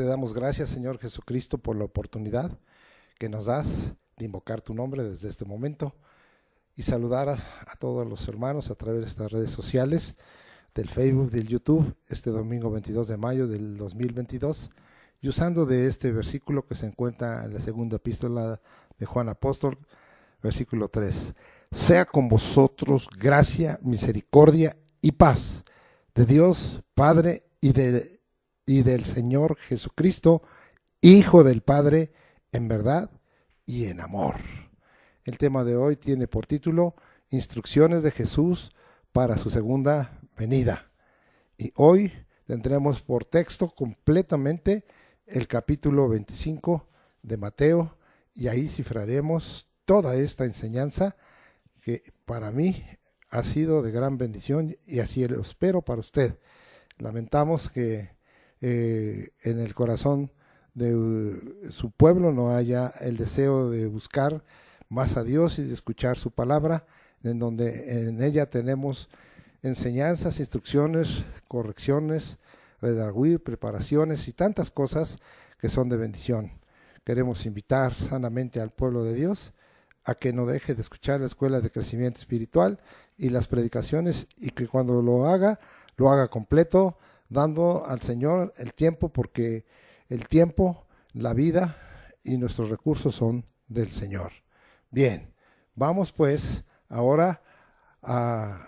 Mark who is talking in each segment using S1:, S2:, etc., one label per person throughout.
S1: te damos gracias, Señor Jesucristo, por la oportunidad que nos das de invocar tu nombre desde este momento y saludar a todos los hermanos a través de estas redes sociales, del Facebook, del YouTube, este domingo 22 de mayo del 2022, y usando de este versículo que se encuentra en la segunda epístola de Juan Apóstol, versículo 3. Sea con vosotros gracia, misericordia y paz de Dios Padre y del Señor Jesucristo, Hijo del Padre, en verdad y en amor. El tema de hoy tiene por título Instrucciones de Jesús para su segunda venida. Y hoy tendremos por texto completamente el capítulo 25 de Mateo, y ahí cifraremos toda esta enseñanza que para mí ha sido de gran bendición, y así lo espero para usted. Lamentamos que en el corazón de su pueblo no haya el deseo de buscar más a Dios y de escuchar su palabra, en donde en ella tenemos enseñanzas, instrucciones, correcciones, redarguir, preparaciones y tantas cosas que son de bendición. Queremos invitar sanamente al pueblo de Dios a que no deje de escuchar la escuela de crecimiento espiritual y las predicaciones, y que cuando lo haga completo, dando al Señor el tiempo, porque el tiempo, la vida y nuestros recursos son del Señor. Bien, vamos pues ahora a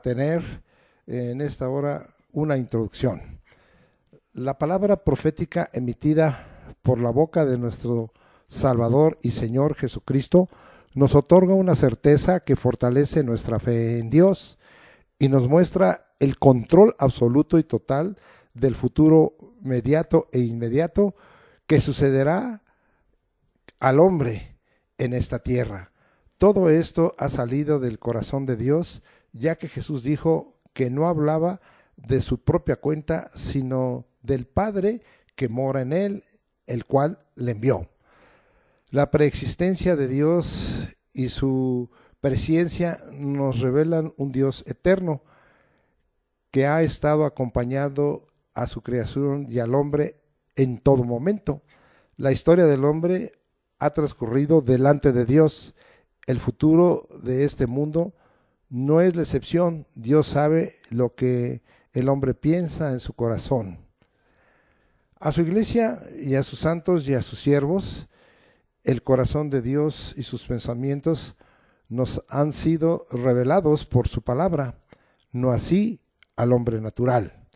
S1: tener en esta hora una introducción. La palabra profética emitida por la boca de nuestro Salvador y Señor Jesucristo nos otorga una certeza que fortalece nuestra fe en Dios y nos muestra el control absoluto y total del futuro mediato e inmediato que sucederá al hombre en esta tierra. Todo esto ha salido del corazón de Dios, ya que Jesús dijo que no hablaba de su propia cuenta, sino del Padre que mora en él, el cual le envió. La preexistencia de Dios y su presciencia nos revelan un Dios eterno que ha estado acompañando a su creación y al hombre en todo momento. La historia del hombre ha transcurrido delante de Dios. El futuro de este mundo no es la excepción. Dios sabe lo que el hombre piensa en su corazón. A su iglesia y a sus santos y a sus siervos, el corazón de Dios y sus pensamientos nos han sido revelados por su palabra, no así al hombre natural.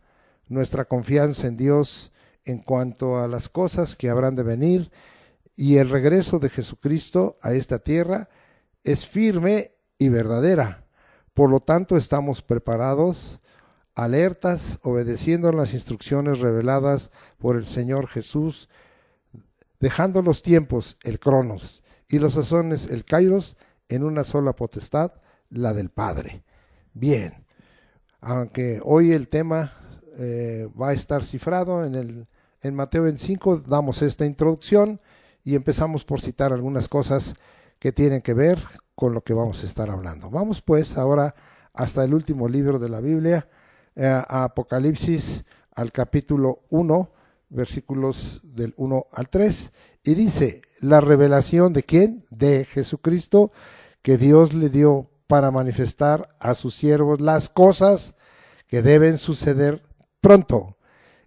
S1: Nuestra confianza en Dios en cuanto a las cosas que habrán de venir y el regreso de Jesucristo a esta tierra es firme y verdadera. Por lo tanto, estamos preparados, alertas, obedeciendo las instrucciones reveladas por el Señor Jesús, dejando los tiempos, el cronos, y los sazones, el kairos, en una sola potestad, la del Padre. Bien, aunque hoy el tema va a estar cifrado en Mateo 25, damos esta introducción y empezamos por citar algunas cosas que tienen que ver con lo que vamos a estar hablando. Vamos pues ahora hasta el último libro de la Biblia, a Apocalipsis, al capítulo 1, versículos del 1 al 3, y dice: la revelación de ¿quién? De Jesucristo, que Dios le dio para manifestar a sus siervos las cosas que deben suceder pronto,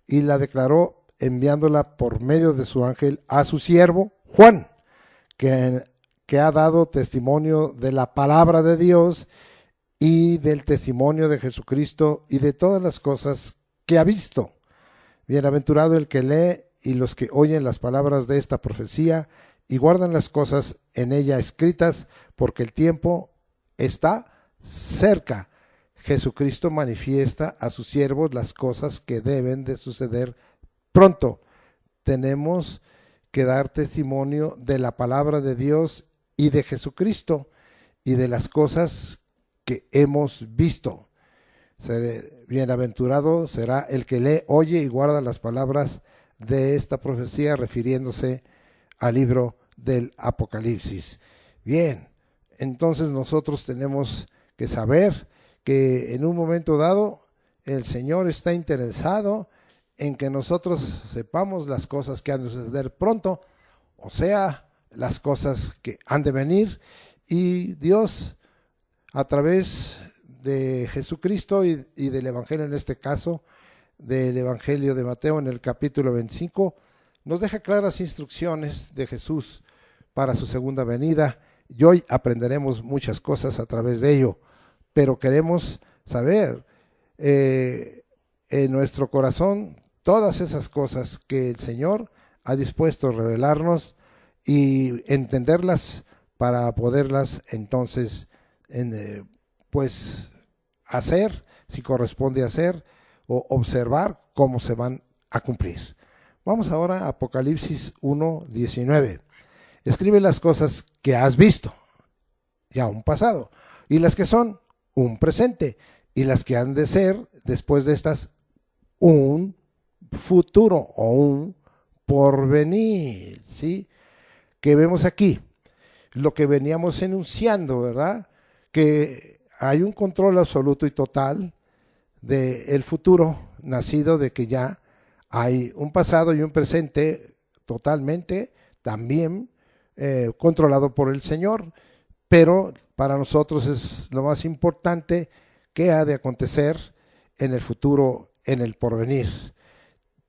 S1: y la declaró enviándola por medio de su ángel a su siervo Juan, que ha dado testimonio de la palabra de Dios y del testimonio de Jesucristo y de todas las cosas que ha visto. Bienaventurado el que lee y los que oyen las palabras de esta profecía y guardan las cosas en ella escritas, porque el tiempo está cerca. Jesucristo manifiesta a sus siervos las cosas que deben de suceder pronto. Tenemos que dar testimonio de la palabra de Dios y de Jesucristo y de las cosas que hemos visto. Bienaventurado será el que lee, oye y guarda las palabras de esta profecía, refiriéndose al libro del Apocalipsis. Bien, entonces nosotros tenemos que saber que en un momento dado el Señor está interesado en que nosotros sepamos las cosas que han de suceder pronto, o sea, las cosas que han de venir, y Dios, a través de Jesucristo y del Evangelio, en este caso, del Evangelio de Mateo en el capítulo 25, nos deja claras instrucciones de Jesús para su segunda venida, y hoy aprenderemos muchas cosas a través de ello, pero queremos saber en nuestro corazón todas esas cosas que el Señor ha dispuesto a revelarnos y entenderlas para poderlas entonces pues hacer, si corresponde hacer, o observar cómo se van a cumplir. Vamos ahora a Apocalipsis 1:19. Escribe las cosas que has visto, ya un pasado, y las que son un presente, y las que han de ser después de estas un futuro o un porvenir, ¿sí? Que vemos aquí, lo que veníamos enunciando, ¿verdad? Que hay un control absoluto y total del futuro, nacido de que ya hay un pasado y un presente totalmente también controlado por el Señor, pero para nosotros es lo más importante que ha de acontecer en el futuro, en el porvenir.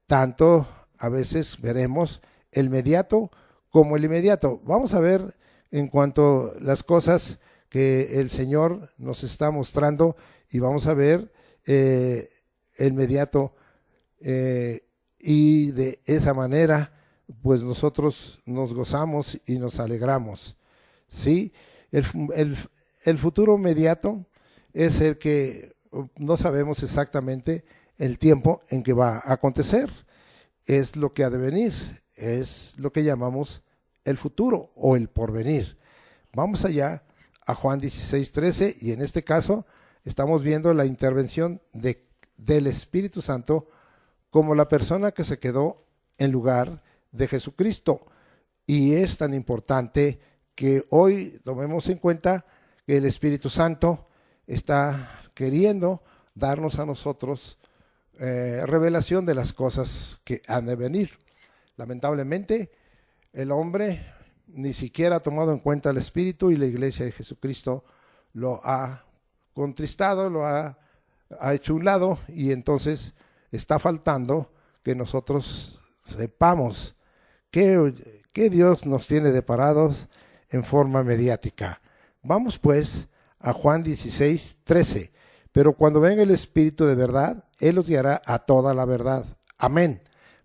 S1: Tanto a veces veremos el mediato como el inmediato. Vamos a ver en cuanto a las cosas que el Señor nos está mostrando y vamos a ver el mediato y de esa manera pues nosotros nos gozamos y nos alegramos, ¿sí? El futuro inmediato es el que no sabemos exactamente el tiempo en que va a acontecer, es lo que ha de venir, es lo que llamamos el futuro o el porvenir. Vamos allá a Juan 16:13 y en este caso estamos viendo la intervención del Espíritu Santo como la persona que se quedó en lugar de Jesucristo. Y es tan importante que hoy tomemos en cuenta que el Espíritu Santo está queriendo darnos a nosotros revelación de las cosas que han de venir. Lamentablemente, el hombre ni siquiera ha tomado en cuenta el Espíritu y la Iglesia de Jesucristo lo ha contristado, lo ha hecho un lado y entonces está faltando que nosotros sepamos qué Dios nos tiene deparados en forma mediática. Vamos pues a Juan 16:13. Pero cuando venga el Espíritu de verdad, Él os guiará a toda la verdad. Amén.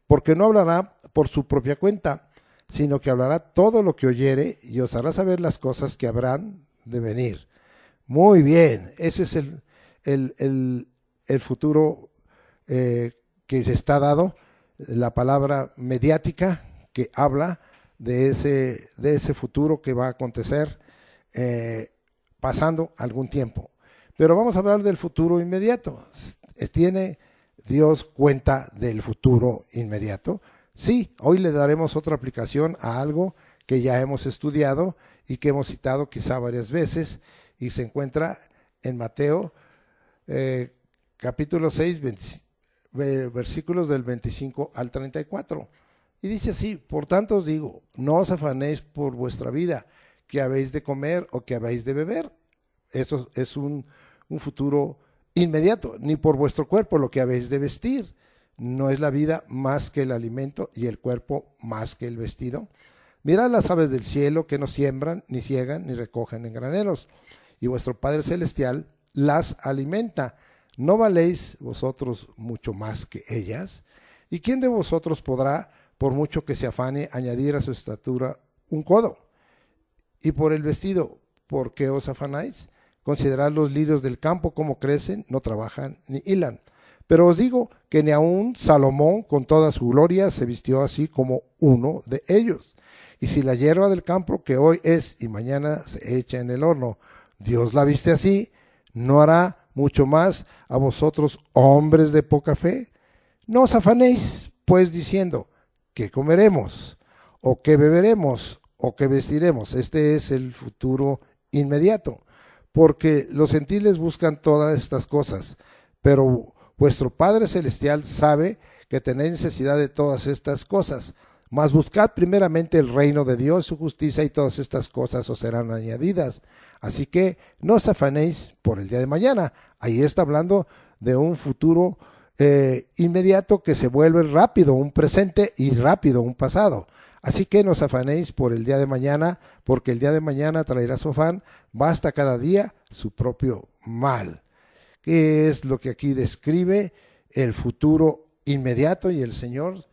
S1: Porque no hablará por su propia cuenta, sino que hablará todo lo que oyere y os hará saber las cosas que habrán de venir. Muy bien, ese es el futuro que se está dado, la palabra mediática que habla de ese futuro que va a acontecer pasando algún tiempo. Pero vamos a hablar del futuro inmediato. ¿Tiene Dios cuenta del futuro inmediato? Sí, hoy le daremos otra aplicación a algo que ya hemos estudiado y que hemos citado quizá varias veces y se encuentra en Mateo capítulo 6, versículos del 25 al 34. Y dice así: por tanto os digo, no os afanéis por vuestra vida, que habéis de comer o que habéis de beber. Eso es un futuro inmediato, ni por vuestro cuerpo lo que habéis de vestir. ¿No es la vida más que el alimento y el cuerpo más que el vestido? Mirad las aves del cielo, que no siembran, ni ciegan, ni recogen en graneros, y vuestro Padre Celestial las alimenta. ¿No valéis vosotros mucho más que ellas? ¿Y quién de vosotros podrá, por mucho que se afane, añadir a su estatura un codo? Y por el vestido, ¿por qué os afanáis? Considerad los lirios del campo, cómo crecen, no trabajan ni hilan. Pero os digo que ni aun Salomón con toda su gloria se vistió así como uno de ellos. Y si la hierba del campo que hoy es y mañana se echa en el horno, Dios la viste así, ¿no hará mucho más a vosotros, hombres de poca fe? No os afanéis, pues, diciendo, ¿qué comeremos? ¿O qué beberemos? ¿O qué vestiremos? Este es el futuro inmediato, porque los gentiles buscan todas estas cosas, pero vuestro Padre Celestial sabe que tenéis necesidad de todas estas cosas. Mas buscad primeramente el reino de Dios, su justicia, y todas estas cosas os serán añadidas. Así que no os afanéis por el día de mañana. Ahí está hablando de un futuro inmediato que se vuelve rápido, un presente, y rápido, un pasado. Así que no os afanéis por el día de mañana, porque el día de mañana traerá su afán, basta cada día su propio mal. ¿Qué es lo que aquí describe? El futuro inmediato, y el Señor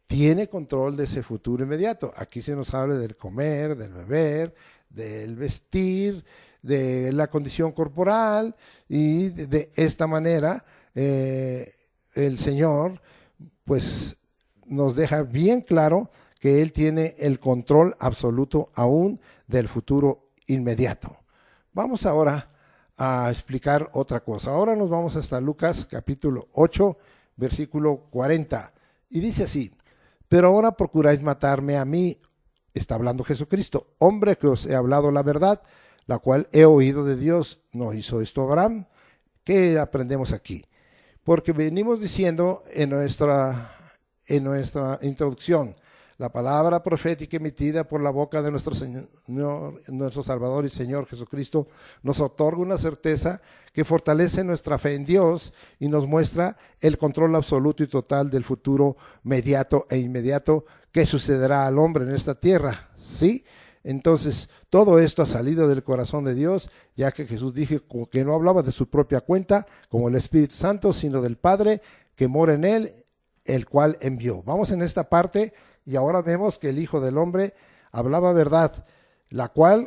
S1: tiene control de ese futuro inmediato. Aquí se nos habla del comer, del beber, del vestir, de la condición corporal, y de esta manera el Señor pues nos deja bien claro que Él tiene el control absoluto aún del futuro inmediato. Vamos ahora a explicar otra cosa. Ahora nos vamos hasta Lucas capítulo 8, versículo 40, y dice así: pero ahora procuráis matarme a mí, está hablando Jesucristo, hombre que os he hablado la verdad, la cual he oído de Dios. ¿No hizo esto Abraham? ¿Qué aprendemos aquí? Porque venimos diciendo en nuestra introducción, la palabra profética emitida por la boca de nuestro Señor, nuestro Salvador y Señor Jesucristo, nos otorga una certeza que fortalece nuestra fe en Dios y nos muestra el control absoluto y total del futuro mediato e inmediato que sucederá al hombre en esta tierra. ¿Sí? Entonces, todo esto ha salido del corazón de Dios, ya que Jesús dijo que no hablaba de su propia cuenta, como el Espíritu Santo, sino del Padre que mora en él, el cual envió. Vamos en esta parte, y ahora vemos que el Hijo del Hombre hablaba verdad, la cual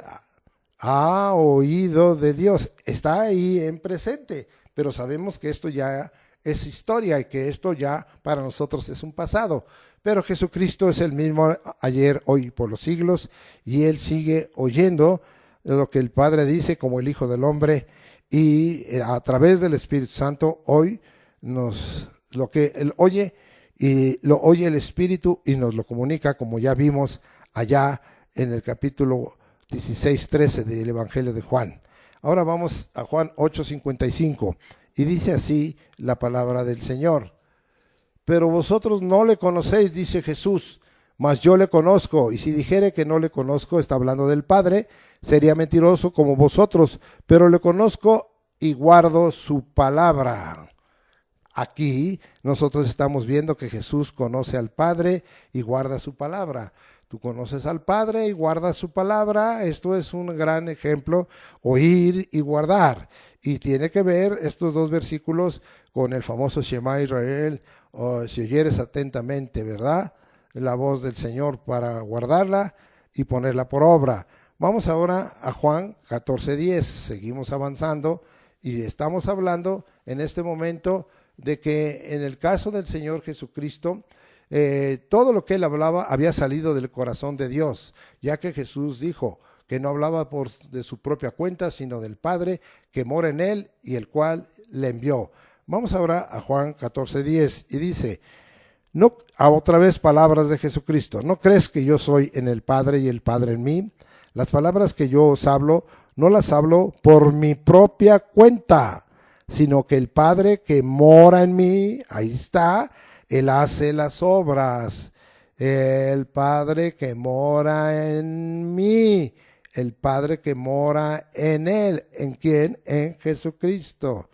S1: ha oído de Dios. Está ahí en presente, pero sabemos que esto ya es historia y que esto ya para nosotros es un pasado. Pero Jesucristo es el mismo ayer, hoy y por los siglos, y Él sigue oyendo lo que el Padre dice como el Hijo del Hombre, y a través del Espíritu Santo hoy lo que Él oye, y lo oye el Espíritu y nos lo comunica, como ya vimos allá en el capítulo 16-13 del Evangelio de Juan. Ahora vamos a Juan 8:55, y dice así la palabra del Señor: pero vosotros no le conocéis, dice Jesús, mas yo le conozco, y si dijere que no le conozco, está hablando del Padre, sería mentiroso como vosotros, pero le conozco y guardo su palabra. Aquí nosotros estamos viendo que Jesús conoce al Padre y guarda su palabra. Tú conoces al Padre y guardas su palabra. Esto es un gran ejemplo, oír y guardar. Y tiene que ver estos dos versículos con el famoso Shema Israel, o si oyeres atentamente, ¿verdad?, la voz del Señor para guardarla y ponerla por obra. Vamos ahora a Juan 14:10. Seguimos avanzando y estamos hablando en este momento de que en el caso del Señor Jesucristo, todo lo que Él hablaba había salido del corazón de Dios, ya que Jesús dijo que no hablaba de su propia cuenta, sino del Padre que mora en Él y el cual le envió. Vamos ahora a Juan 14:10 y dice, otra vez palabras de Jesucristo: ¿no crees que yo soy en el Padre y el Padre en mí? Las palabras que yo os hablo, no las hablo por mi propia cuenta, sino que el Padre que mora en mí, ahí está, Él hace las obras. El Padre que mora en mí, el Padre que mora en Él. ¿En quién? En Jesucristo.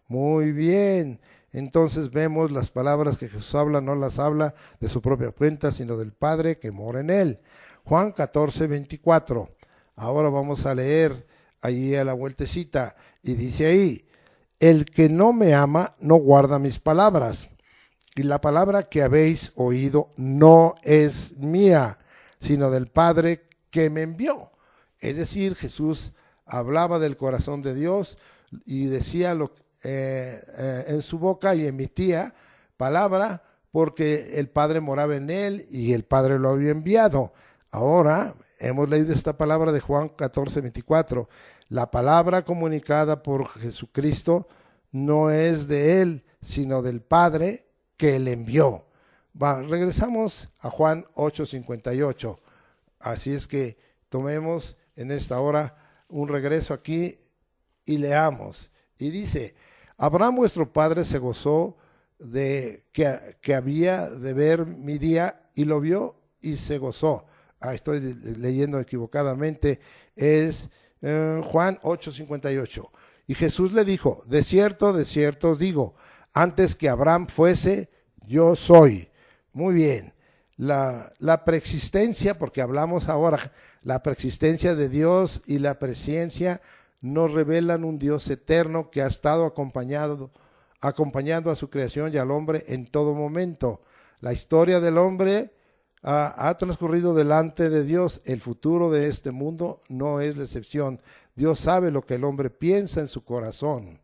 S1: Muy bien. Entonces vemos las palabras que Jesús habla, no las habla de su propia cuenta, sino del Padre que mora en Él. Juan 14:24. Ahora vamos a leer ahí a la vueltecita, y dice ahí: el que no me ama no guarda mis palabras, y la palabra que habéis oído no es mía, sino del Padre que me envió. Es decir, Jesús hablaba del corazón de Dios y decía en su boca y emitía palabra porque el Padre moraba en él y el Padre lo había enviado. Ahora hemos leído esta palabra de Juan 14:24. La palabra comunicada por Jesucristo no es de Él, sino del Padre que le envió. Regresamos a Juan 8:58. Así es que tomemos en esta hora un regreso aquí y leamos. Y dice: Abraham vuestro padre se gozó que había de ver mi día, y lo vio y se gozó. Estoy leyendo equivocadamente, es Juan 8:58. Y Jesús le dijo: de cierto os digo, antes que Abraham fuese, yo soy. Muy bien. La preexistencia, porque hablamos ahora, la preexistencia de Dios y la presciencia nos revelan un Dios eterno que ha estado acompañando a su creación y al hombre en todo momento. La historia del hombre ha transcurrido delante de Dios. El futuro de este mundo no es la excepción. Dios sabe lo que el hombre piensa en su corazón.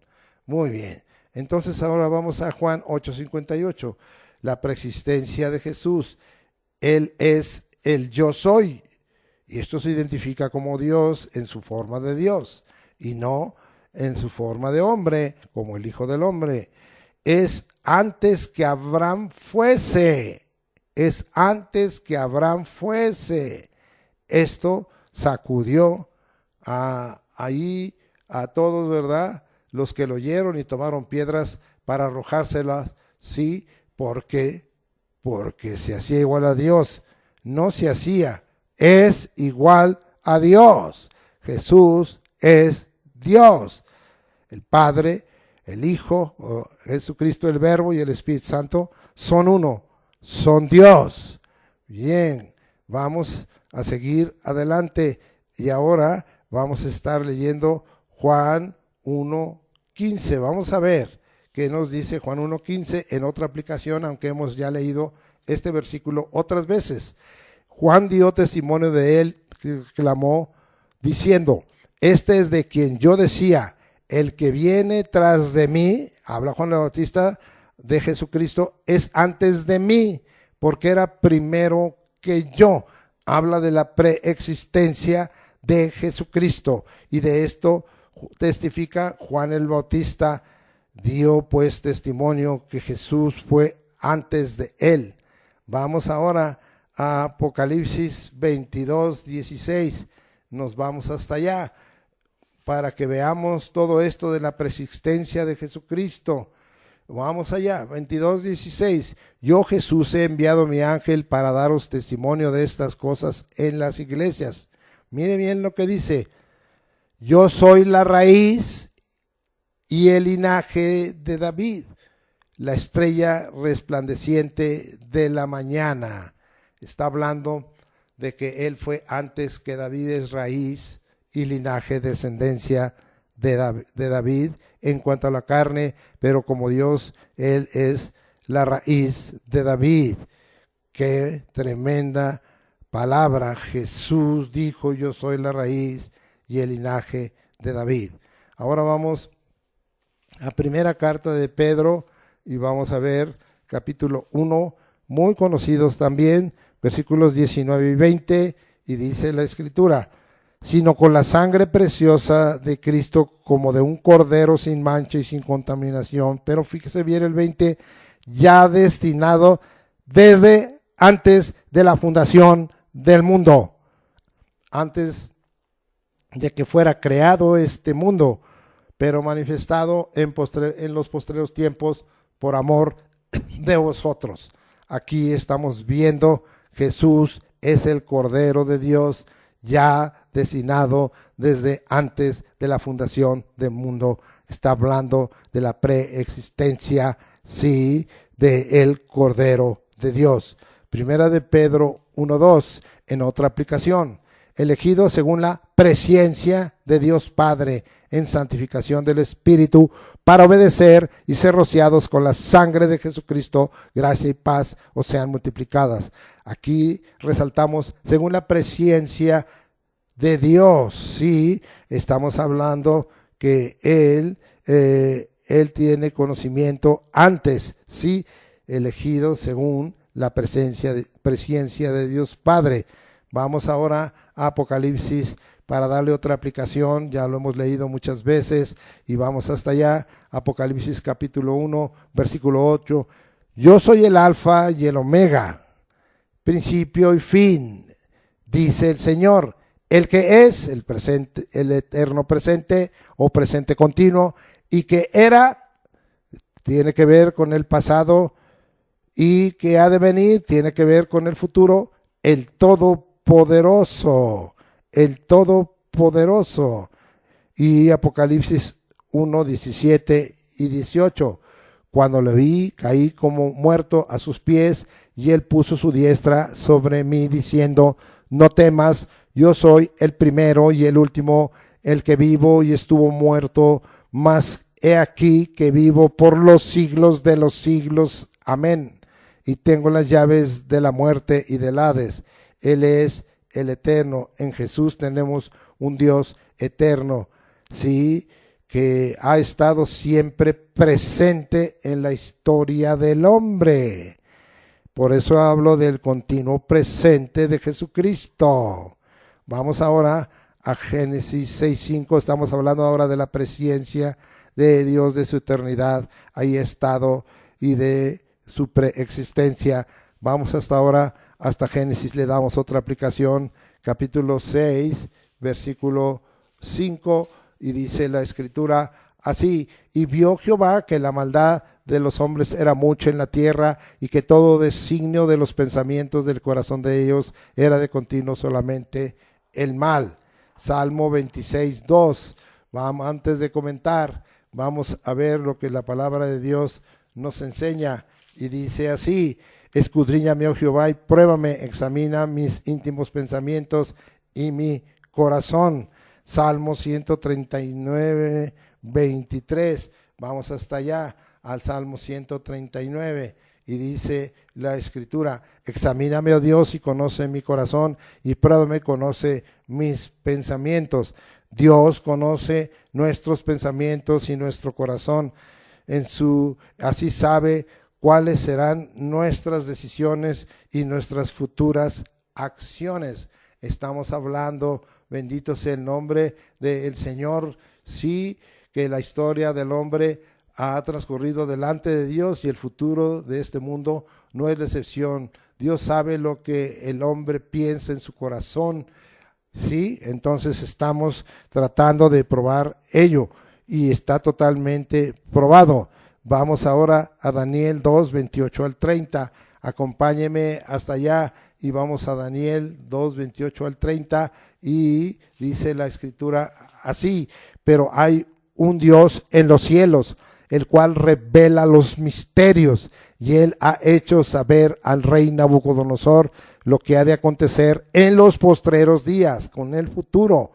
S1: Muy bien. Entonces ahora vamos a Juan 8:58. La preexistencia de Jesús. Él es el yo soy. Y esto se identifica como Dios en su forma de Dios y no en su forma de hombre, como el Hijo del Hombre. Es antes que Abraham fuese. Es antes que Abraham fuese. Esto sacudió ahí a todos, ¿verdad? Los que lo oyeron y tomaron piedras para arrojárselas. Sí, porque se hacía igual a Dios. No se hacía, es igual a Dios. Jesús es Dios. El Padre, el Hijo, Jesucristo el Verbo y el Espíritu Santo son uno, son Dios. Bien, vamos a seguir adelante y ahora vamos a estar leyendo Juan 1:15. Vamos a ver qué nos dice Juan 1:15 en otra aplicación, aunque hemos ya leído este versículo otras veces. Juan dio testimonio de él, clamó diciendo: este es de quien yo decía, el que viene tras de mí, habla Juan el Bautista de Jesucristo, es antes de mí, porque era primero que yo. Habla de la preexistencia de Jesucristo, y de esto testifica Juan el Bautista. Dio pues testimonio que Jesús fue antes de él. Vamos ahora a Apocalipsis 22:16. Nos vamos hasta allá para que veamos todo esto de la preexistencia de Jesucristo. Vamos allá, 22:16. Yo, Jesús, he enviado mi ángel para daros testimonio de estas cosas en las iglesias. Mire bien lo que dice: yo soy la raíz y el linaje de David, la estrella resplandeciente de la mañana. Está hablando de que él fue antes que David, es raíz y linaje, descendencia de David en cuanto a la carne, pero como Dios, él es la raíz de David. Qué tremenda palabra. Jesús dijo: yo soy la raíz y el linaje de David. Ahora vamos a primera carta de Pedro y vamos a ver capítulo 1, muy conocidos también, versículos 19 y 20, y dice la escritura: sino con la sangre preciosa de Cristo, como de un cordero sin mancha y sin contaminación. Pero fíjese bien el 20, ya destinado desde antes de la fundación del mundo, antes de que fuera creado este mundo, pero manifestado en los postreros tiempos por amor de vosotros. Aquí estamos viendo: Jesús es el Cordero de Dios, ya destinado desde antes de la fundación del mundo. Está hablando de la preexistencia, sí, de el Cordero de Dios. Primera de Pedro 1:2, en otra aplicación: elegido según la presciencia de Dios Padre en santificación del Espíritu, para obedecer y ser rociados con la sangre de Jesucristo, gracia y paz os sean multiplicadas. Aquí resaltamos según la presciencia de Dios. Sí, estamos hablando que Él tiene conocimiento antes, sí, elegido según la presciencia de Dios Padre. Vamos ahora a Apocalipsis para darle otra aplicación. Ya lo hemos leído muchas veces y vamos hasta allá. Apocalipsis capítulo 1, versículo 8. Yo soy el alfa y el omega, principio y fin, dice el Señor, el que es el presente, el eterno presente o presente continuo, y que era, tiene que ver con el pasado, y que ha de venir, tiene que ver con el futuro, el Todopoderoso, el Todopoderoso. Y Apocalipsis 1, 17 y 18. Cuando le vi, caí como muerto a sus pies, y él puso su diestra sobre mí, diciendo: no temas, yo soy el primero y el último, el que vivo y estuvo muerto, mas he aquí que vivo por los siglos de los siglos. Amén. Y tengo las llaves de la muerte y del Hades. Él es el eterno. En Jesús tenemos un Dios eterno, sí, que ha estado siempre presente en la historia del hombre. Por eso hablo del continuo presente de Jesucristo. Vamos ahora a Génesis 6:5. Estamos hablando ahora de la presencia de Dios, de su eternidad, ahí estado, y de su preexistencia. Vamos hasta ahora, hasta Génesis, le damos otra aplicación, capítulo 6, versículo 5, y dice la escritura así: y vio Jehová que la maldad de los hombres era mucha en la tierra, y que todo designio de los pensamientos del corazón de ellos era de continuo solamente el mal. Salmo 26:2. Vamos, antes de comentar, vamos a ver lo que la palabra de Dios nos enseña, y dice así: escudriñame, oh Jehová, y pruébame, examina mis íntimos pensamientos y mi corazón. Salmo 139, 23. Vamos hasta allá, al Salmo 139, y dice la escritura: examíname, oh Dios, y conoce mi corazón, y pruébame, conoce mis pensamientos. Dios conoce nuestros pensamientos y nuestro corazón. Así sabe cuáles serán nuestras decisiones y nuestras futuras acciones. Estamos hablando, bendito sea el nombre del Señor, sí, que la historia del hombre ha transcurrido delante de Dios, y el futuro de este mundo no es la excepción. Dios sabe lo que el hombre piensa en su corazón, sí, entonces estamos tratando de probar ello, y está totalmente probado. Vamos ahora a Daniel 2, 28 al 30. Acompáñeme hasta allá y vamos a Daniel 2, 28 al 30, y dice la escritura así: pero hay un Dios en los cielos, el cual revela los misterios, y él ha hecho saber al rey Nabucodonosor lo que ha de acontecer en los postreros días, con el futuro,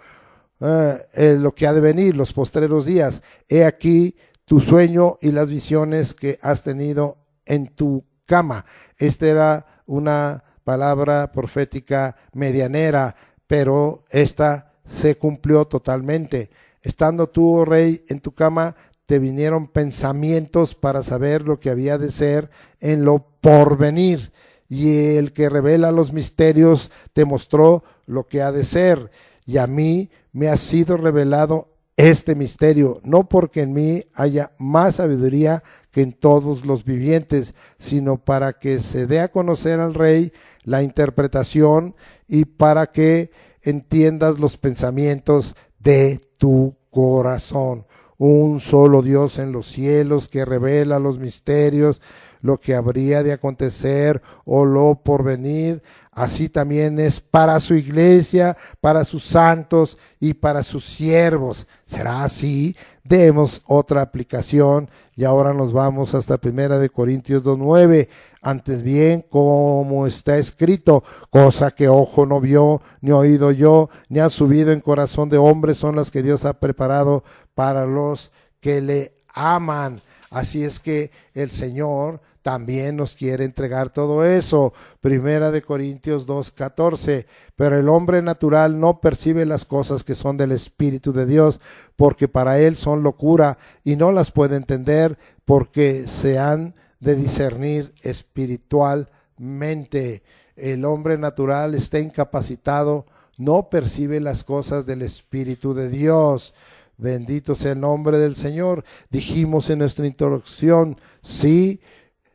S1: lo que ha de venir, los postreros días. He aquí tu sueño y las visiones que has tenido en tu cama. Esta era una palabra profética medianera, pero esta se cumplió totalmente. Estando tú, oh rey, en tu cama, te vinieron pensamientos para saber lo que había de ser en lo porvenir, y el que revela los misterios te mostró lo que ha de ser, y a mí me ha sido revelado este misterio, no porque en mí haya más sabiduría que en todos los vivientes, sino para que se dé a conocer al rey la interpretación, y para que entiendas los pensamientos de tu corazón. Un solo Dios en los cielos, que revela los misterios, lo que habría de acontecer o lo porvenir. Así también es para su iglesia, para sus santos y para sus siervos. ¿Será así? Demos otra aplicación, y ahora nos vamos hasta 1 Corintios 2:9. Antes bien, como está escrito: cosa que ojo no vio, ni oído yo, ni ha subido en corazón de hombre, son las que Dios ha preparado para los que le aman. Así es que el Señor también nos quiere entregar todo eso. 1 Corintios 2:14. Pero el hombre natural no percibe las cosas que son del Espíritu de Dios, porque para él son locura, y no las puede entender, porque se han de discernir espiritualmente. El hombre natural está incapacitado, no percibe las cosas del Espíritu de Dios. Bendito sea el nombre del Señor. Dijimos en nuestra introducción, sí,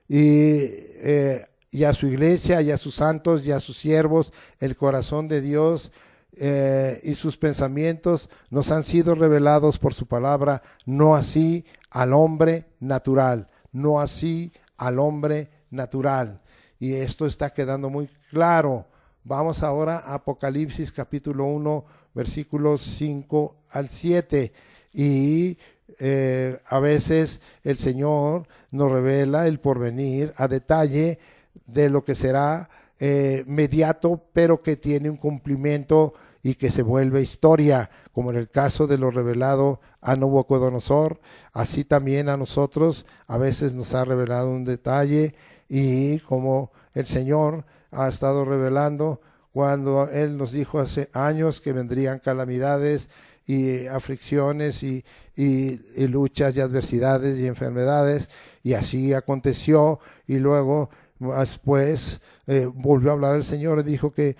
S1: y a su iglesia, y a sus santos, y a sus siervos, el corazón de Dios y sus pensamientos nos han sido revelados por su palabra, no así al hombre natural. no así al hombre natural. Y esto está quedando muy claro. Vamos ahora a Apocalipsis capítulo 1, versículos 5 al 7. Y a veces el Señor nos revela el porvenir a detalle de lo que será mediato, pero que tiene un cumplimiento y que se vuelve historia, como en el caso de lo revelado a Nabucodonosor. Así también a nosotros a veces nos ha revelado un detalle, y como el Señor ha estado revelando cuando Él nos dijo hace años que vendrían calamidades y aflicciones y luchas y adversidades y enfermedades, y así aconteció. Y luego después volvió a hablar el Señor y dijo que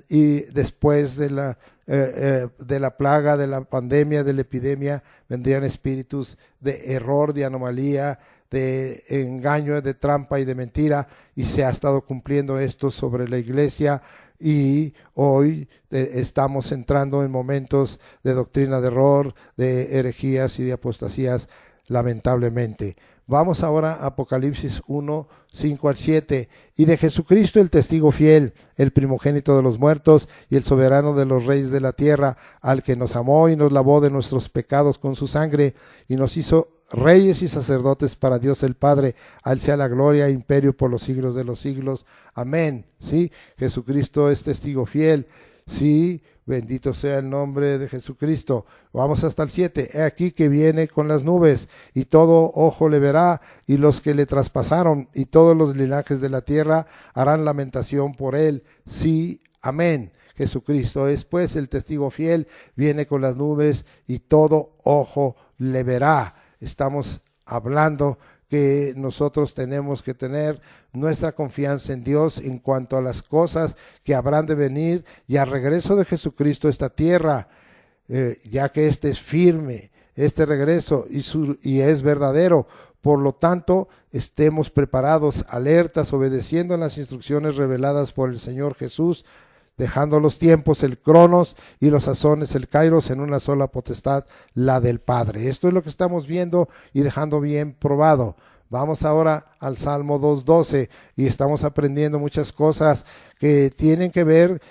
S1: y después de la plaga, de la pandemia, de la epidemia, vendrían espíritus de error, de anomalía, de engaño, de trampa y de mentira, y se ha estado cumpliendo esto sobre la iglesia. Y hoy estamos entrando en momentos de doctrina de error, de herejías y de apostasías, lamentablemente. Vamos ahora a Apocalipsis 1, 5 al 7. Y de Jesucristo el testigo fiel, el primogénito de los muertos y el soberano de los reyes de la tierra, al que nos amó y nos lavó de nuestros pecados con su sangre y nos hizo reyes y sacerdotes para Dios el Padre. A Él sea la gloria e imperio por los siglos de los siglos. Amén. Sí, Jesucristo es testigo fiel. Sí, bendito sea el nombre de Jesucristo. Vamos hasta el 7. He aquí que viene con las nubes, y todo ojo le verá, y los que le traspasaron, y todos los linajes de la tierra harán lamentación por él. Sí, amén. Jesucristo es pues el testigo fiel, viene con las nubes, y todo ojo le verá. Estamos hablando que nosotros tenemos que tener nuestra confianza en Dios en cuanto a las cosas que habrán de venir y al regreso de Jesucristo a esta tierra, ya que este es firme, este regreso, y es verdadero. Por lo tanto, estemos preparados, alertas, obedeciendo las instrucciones reveladas por el Señor Jesús, dejando los tiempos, el cronos, y los sazones, el kairos, en una sola potestad, la del Padre. Esto es lo que estamos viendo y dejando bien probado. Vamos ahora al Salmo 2:12, y estamos aprendiendo muchas cosas que tienen que ver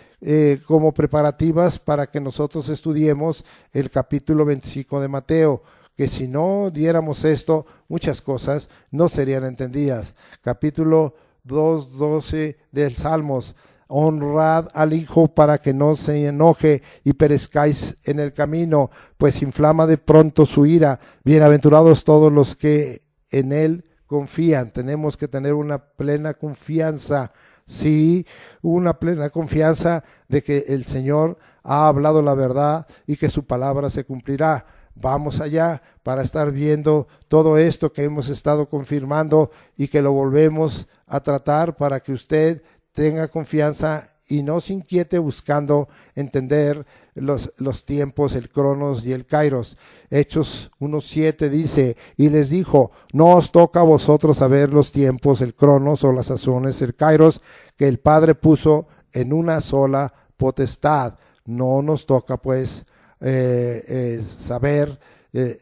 S1: como preparativas para que nosotros estudiemos el capítulo 25 de Mateo, que si no diéramos esto, muchas cosas no serían entendidas. Capítulo 2:12 del Salmos. Honrad al Hijo para que no se enoje y perezcáis en el camino, pues inflama de pronto su ira. Bienaventurados todos los que en Él confían. Tenemos que tener una plena confianza, sí, una plena confianza de que el Señor ha hablado la verdad y que su palabra se cumplirá. Vamos allá para estar viendo todo esto que hemos estado confirmando y que lo volvemos a tratar para que usted tenga confianza y no se inquiete buscando entender los tiempos, el cronos y el kairos. Hechos 1:7 dice, y les dijo, no os toca a vosotros saber los tiempos, el cronos o las sazones, el kairos, que el Padre puso en una sola potestad. No nos toca pues saber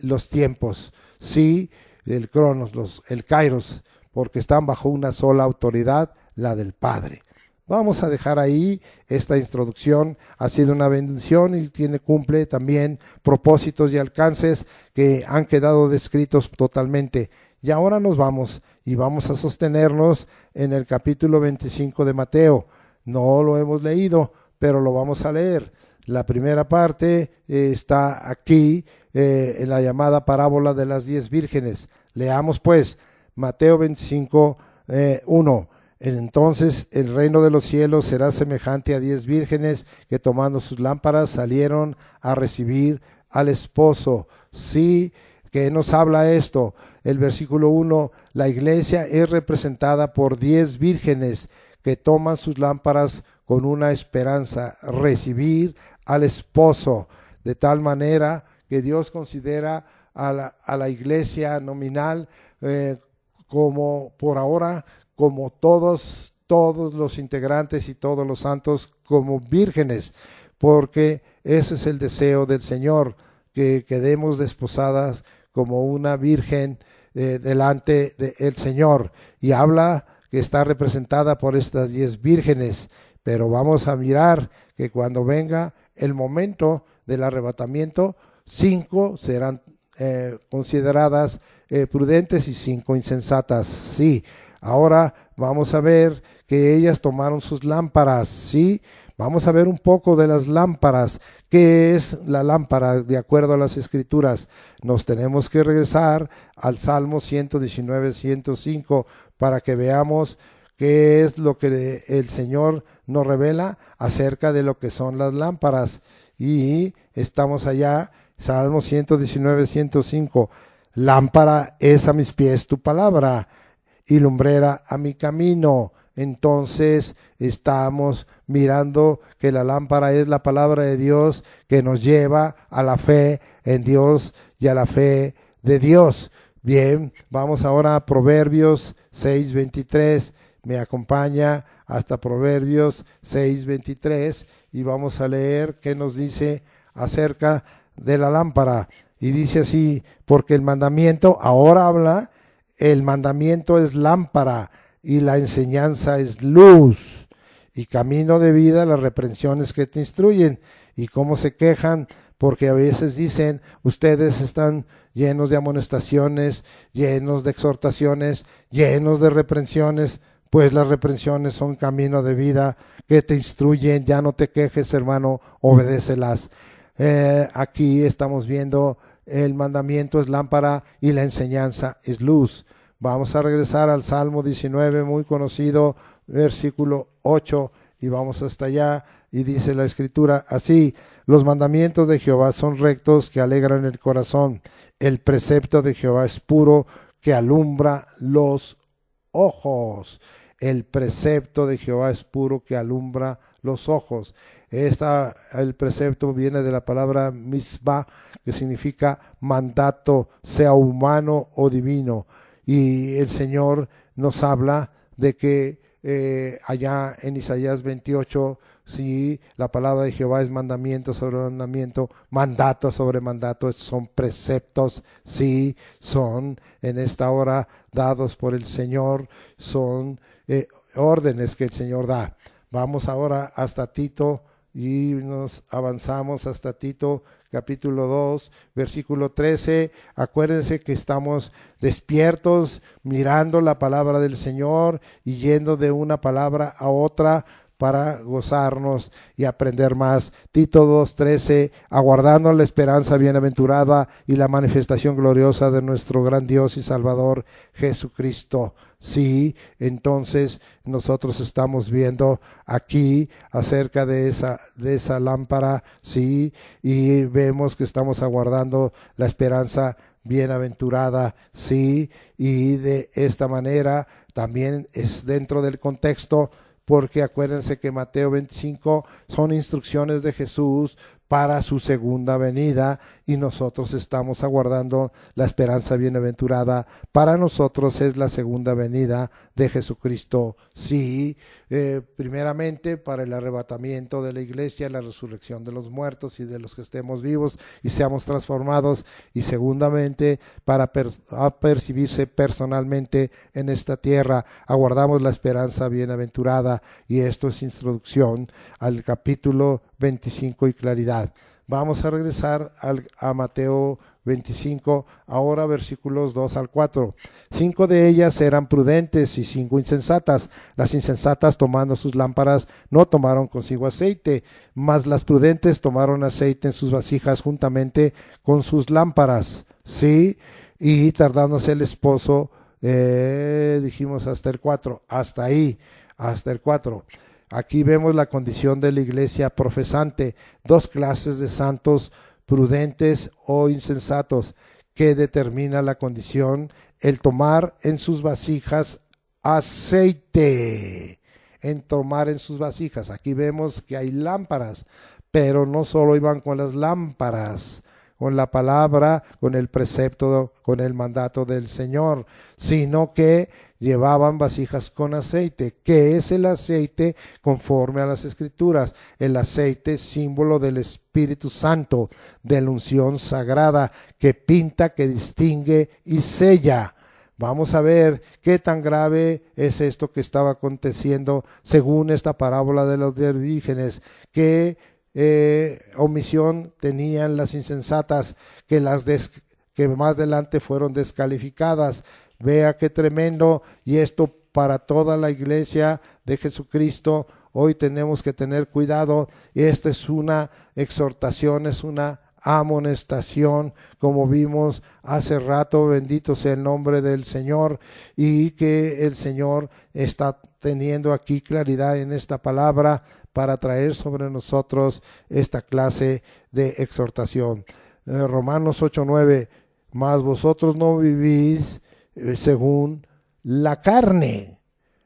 S1: los tiempos, sí, el cronos, el kairos, porque están bajo una sola autoridad, la del Padre. Vamos a dejar ahí esta introducción. Ha sido una bendición y cumple también propósitos y alcances que han quedado descritos totalmente. Y ahora nos vamos y vamos a sostenernos en el capítulo 25 de Mateo. No lo hemos leído, pero lo vamos a leer. La primera parte está aquí en la llamada parábola de las 10 vírgenes. Leamos pues Mateo 25, 1. Entonces el reino de los cielos será semejante a 10 vírgenes que tomando sus lámparas salieron a recibir al esposo. Sí, ¿qué nos habla esto? El versículo 1, la iglesia es representada por 10 vírgenes que toman sus lámparas con una esperanza, recibir al esposo, de tal manera que Dios considera a la iglesia nominal como por ahora, como todos los integrantes y todos los santos como vírgenes, porque ese es el deseo del Señor, que quedemos desposadas como una virgen delante del Señor, y habla que está representada por estas 10 vírgenes, pero vamos a mirar que cuando venga el momento del arrebatamiento, 5 serán consideradas prudentes y 5 insensatas. Sí, ahora vamos a ver que ellas tomaron sus lámparas. Sí, vamos a ver un poco de las lámparas. ¿Qué es la lámpara de acuerdo a las Escrituras? Nos tenemos que regresar al Salmo 119, 105 para que veamos qué es lo que el Señor nos revela acerca de lo que son las lámparas. Y estamos allá, Salmo 119, 105. Lámpara es a mis pies tu palabra y lumbrera a mi camino. Entonces estamos mirando que la lámpara es la palabra de Dios que nos lleva a la fe en Dios y a la fe de Dios. Bien, vamos ahora a Proverbios 6:23. Me acompaña hasta Proverbios 6:23 y vamos a leer qué nos dice acerca de la lámpara. Y dice así: porque el mandamiento, ahora habla, el mandamiento es lámpara y la enseñanza es luz y camino de vida las reprensiones que te instruyen. Y cómo se quejan, porque a veces dicen, ustedes están llenos de amonestaciones, llenos de exhortaciones, llenos de reprensiones. Pues las reprensiones son camino de vida que te instruyen. Ya no te quejes, hermano, obedécelas. Aquí estamos viendo el mandamiento es lámpara y la enseñanza es luz. Vamos a regresar al Salmo 19, muy conocido, versículo 8, y vamos hasta allá, y dice la Escritura así: los mandamientos de Jehová son rectos, que alegran el corazón. El precepto de Jehová es puro, que alumbra los ojos. El precepto de Jehová es puro, que alumbra los ojos. El precepto viene de la palabra misbah, que significa mandato, sea humano o divino. Y el Señor nos habla de que allá en Isaías 28, sí, la palabra de Jehová es mandamiento sobre mandamiento, mandato sobre mandato, son preceptos, sí, son en esta hora dados por el Señor, son órdenes que el Señor da. Vamos ahora hasta Tito y nos avanzamos hasta Tito capítulo 2, versículo 13. Acuérdense que estamos despiertos, mirando la palabra del Señor y yendo de una palabra a otra para gozarnos y aprender más. Tito 2:13, aguardando la esperanza bienaventurada y la manifestación gloriosa de nuestro gran Dios y Salvador Jesucristo. Sí, entonces nosotros estamos viendo aquí acerca de esa lámpara, sí, y vemos que estamos aguardando la esperanza bienaventurada, sí, y de esta manera también es dentro del contexto, porque acuérdense que Mateo 25 son instrucciones de Jesús para su segunda venida y nosotros estamos aguardando la esperanza bienaventurada. Para nosotros es la segunda venida de Jesucristo. Sí, primeramente para el arrebatamiento de la iglesia, la resurrección de los muertos y de los que estemos vivos y seamos transformados, y segundamente para percibirse personalmente en esta tierra. Aguardamos la esperanza bienaventurada, y esto es introducción al capítulo 25 y claridad. Vamos a regresar a Mateo 25, ahora versículos 2 al 4. 5 de ellas eran prudentes y 5 insensatas. Las insensatas, tomando sus lámparas, no tomaron consigo aceite, mas las prudentes tomaron aceite en sus vasijas juntamente con sus lámparas. Sí, y tardándose el esposo, dijimos hasta el 4, hasta ahí, hasta el 4. Aquí vemos la condición de la iglesia profesante, dos clases de santos, prudentes o insensatos, que determina la condición, el tomar en sus vasijas aceite, en tomar en sus vasijas. Aquí vemos que hay lámparas, pero no solo iban con las lámparas, con la palabra, con el precepto, con el mandato del Señor, sino que llevaban vasijas con aceite. ¿Qué es el aceite? Conforme a las Escrituras, el aceite, símbolo del Espíritu Santo, de la unción sagrada, que pinta, que distingue y sella. Vamos a ver qué tan grave es esto que estaba aconteciendo según esta parábola de los 10 vírgenes, qué omisión tenían las insensatas que más adelante fueron descalificadas. Vea qué tremendo, y esto para toda la iglesia de Jesucristo. Hoy tenemos que tener cuidado, y esta es una exhortación, es una amonestación, como vimos hace rato. Bendito sea el nombre del Señor, y que el Señor está teniendo aquí claridad en esta palabra para traer sobre nosotros esta clase de exhortación. Romanos 8:9, mas vosotros no vivís según la carne.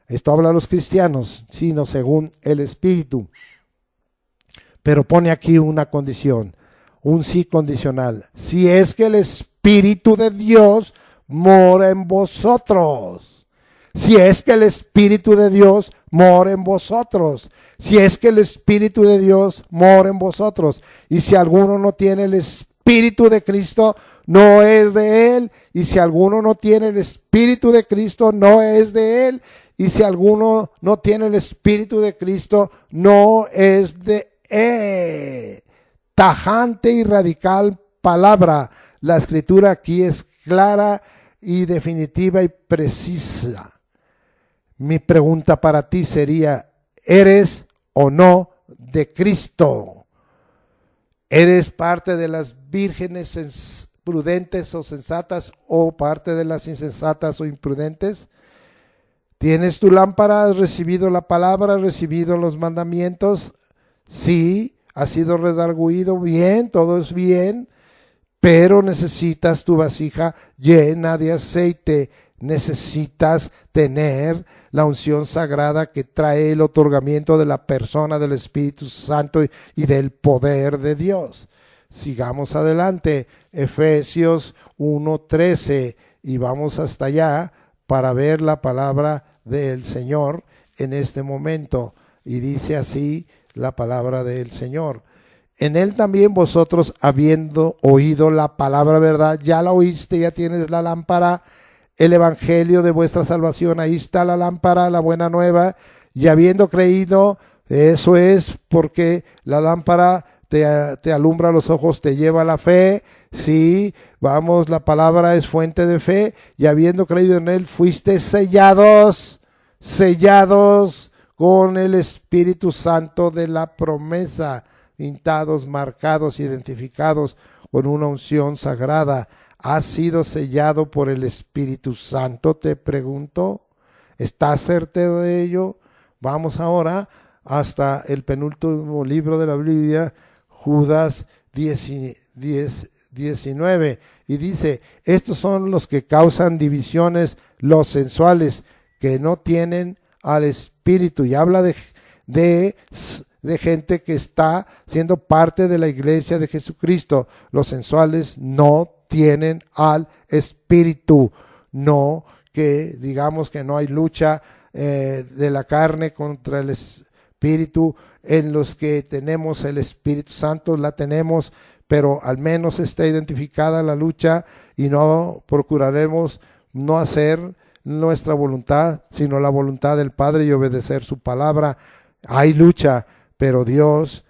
S1: Esto habla a los cristianos, sino según el Espíritu. Pero pone aquí una condición, un sí condicional. Si es que el Espíritu de Dios mora en vosotros. Si es que el Espíritu de Dios mora en vosotros. Si es que el Espíritu de Dios mora en vosotros. Y si alguno no tiene el Espíritu de Cristo, no es de él. Y si alguno no tiene el Espíritu de Cristo, no es de él. Y si alguno no tiene el Espíritu de Cristo, no es de él. Tajante y radical palabra. La escritura aquí es clara y definitiva y precisa. Mi pregunta para ti sería, ¿eres o no de Cristo? ¿Eres parte de las vírgenes prudentes o sensatas, o parte de las insensatas o imprudentes? ¿Tienes tu lámpara? ¿Has recibido la palabra? ¿Has recibido los mandamientos? Sí. ¿Has sido redarguido? Bien, todo es bien, pero necesitas tu vasija llena de aceite. Necesitas tener la unción sagrada que trae el otorgamiento de la persona del Espíritu Santo y del poder de Dios. Sigamos adelante, Efesios 1:13, y vamos hasta allá para ver la palabra del Señor en este momento. Y dice así la palabra del Señor: en él también vosotros, habiendo oído la palabra verdad, ya la oíste, ya tienes la lámpara, el evangelio de vuestra salvación, ahí está la lámpara, la buena nueva, y habiendo creído, eso es porque la lámpara te alumbra los ojos, te lleva a la fe. Sí, vamos, la palabra es fuente de fe, y habiendo creído en él, fuiste sellados con el Espíritu Santo de la promesa, pintados, marcados, identificados con una unción sagrada. ¿Has sido sellado por el Espíritu Santo? Te pregunto, ¿estás certero de ello? Vamos ahora hasta el penúltimo libro de la Biblia, Judas 19, y dice: estos son los que causan divisiones, los sensuales, que no tienen al Espíritu. Y habla de gente que está siendo parte de la iglesia de Jesucristo. Los sensuales no tienen al Espíritu. No, que digamos que no hay lucha de la carne contra el Espíritu. En los que tenemos el Espíritu Santo la tenemos, pero al menos está identificada la lucha, y no procuraremos no hacer nuestra voluntad, sino la voluntad del Padre, y obedecer su palabra. Hay lucha, pero Dios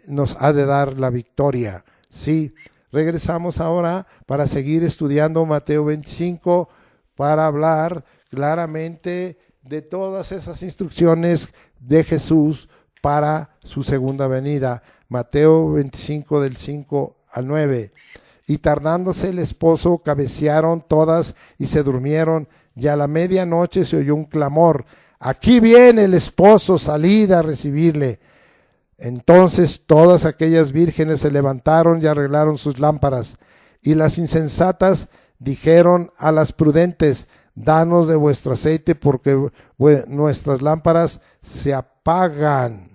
S1: nos ha de dar la victoria. Sí, regresamos ahora para seguir estudiando Mateo 25, para hablar claramente de todas esas instrucciones de Jesús para su segunda venida. Mateo 25 del 5 al 9. Y tardándose el esposo, cabecearon todas y se durmieron, y a la medianoche se oyó un clamor: aquí viene el esposo, salid a recibirle. Entonces todas aquellas vírgenes se levantaron y arreglaron sus lámparas. Y las insensatas dijeron a las prudentes: danos de vuestro aceite, porque nuestras lámparas se apagan.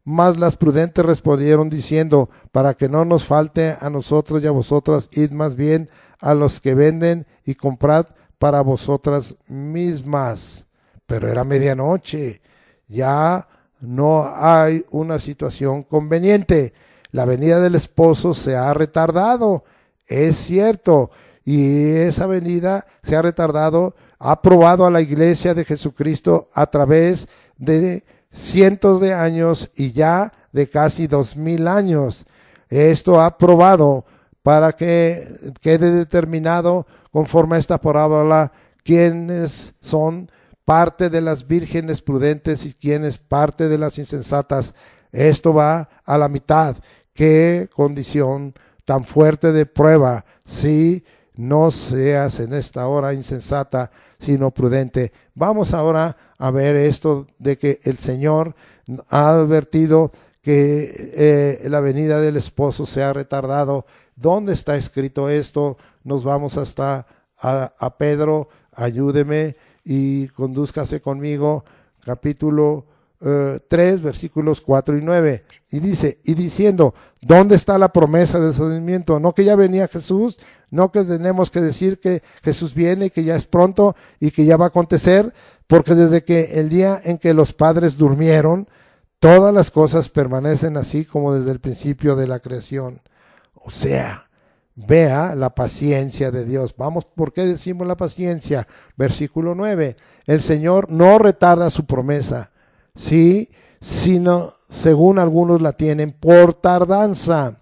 S1: Mas las prudentes respondieron diciendo: para que no nos falte a nosotros y a vosotras, id más bien a los que venden y comprad para vosotras mismas. Pero era medianoche, ya no hay una situación conveniente. La venida del esposo se ha retardado, es cierto, y esa venida se ha retardado, ha probado a la iglesia de Jesucristo a través de cientos de años y ya de casi 2000 años. Esto ha probado para que quede determinado conforme a esta parábola quiénes son parte de las vírgenes prudentes y quiénes parte de las insensatas. Esto va a la mitad. Qué condición tan fuerte de prueba, si no seas en esta hora insensata, sino prudente. Vamos ahora a ver esto de que el Señor ha advertido que la venida del esposo se ha retardado. ¿Dónde está escrito esto? Nos vamos hasta a Pedro, ayúdeme y condúzcase conmigo, capítulo 3, versículos 4 y 9. Y dice, y diciendo, ¿dónde está la promesa del sostenimiento? No que ya venía Jesús, no que tenemos que decir que Jesús viene y que ya es pronto y que ya va a acontecer, porque desde que el día en que los padres durmieron, todas las cosas permanecen así como desde el principio de la creación. O sea, vea la paciencia de Dios. Vamos, ¿por qué decimos la paciencia? Versículo 9. El Señor no retarda su promesa, sí, sino según algunos la tienen por tardanza,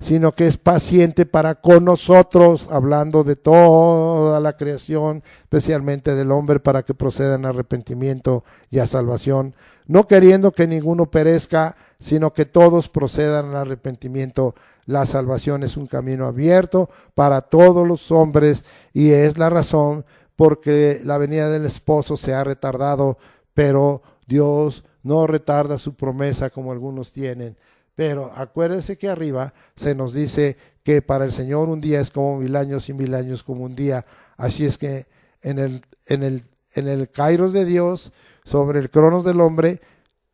S1: sino que es paciente para con nosotros, hablando de toda la creación, especialmente del hombre, para que procedan a arrepentimiento y a salvación, no queriendo que ninguno perezca, sino que todos procedan al arrepentimiento. La salvación es un camino abierto para todos los hombres y es la razón porque la venida del esposo se ha retardado, pero Dios no retarda su promesa como algunos tienen. Pero acuérdense que arriba se nos dice que para el Señor un día es como 1000 años y 1000 años como un día. Así es que en el kairos de Dios, sobre el cronos del hombre,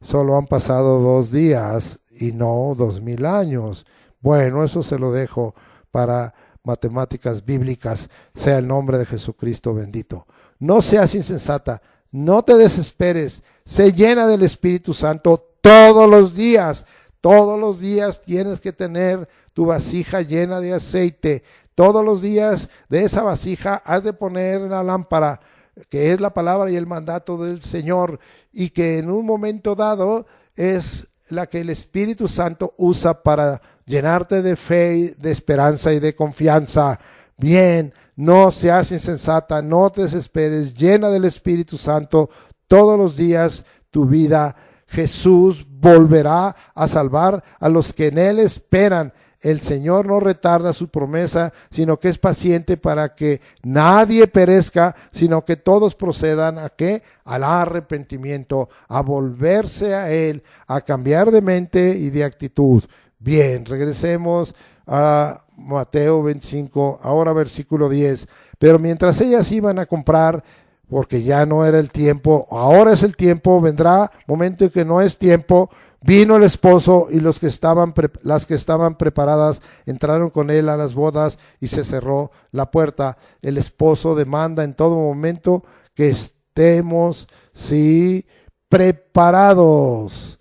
S1: solo han pasado 2 días y no 2000 años. Bueno, eso se lo dejo para matemáticas bíblicas. Sea el nombre de Jesucristo bendito. No seas insensata, no te desesperes, sé llena del Espíritu Santo todos los días. Todos los días tienes que tener tu vasija llena de aceite. Todos los días de esa vasija has de poner la lámpara, que es la palabra y el mandato del Señor, y que en un momento dado es la que el Espíritu Santo usa para llenarte de fe, de esperanza y de confianza. Bien, no seas insensata, no te desesperes, llena del Espíritu Santo todos los días tu vida. Jesús volverá a salvar a los que en Él esperan. El Señor no retarda su promesa, sino que es paciente para que nadie perezca, sino que todos procedan ¿a qué? Al arrepentimiento, a volverse a Él, a cambiar de mente y de actitud. Bien, regresemos a Mateo 25, ahora versículo 10. Pero mientras ellas iban a comprar, porque ya no era el tiempo, ahora es el tiempo, vendrá momento en que no es tiempo. Vino el esposo y las que estaban preparadas entraron con él a las bodas y se cerró la puerta. El esposo demanda en todo momento que estemos, sí, preparados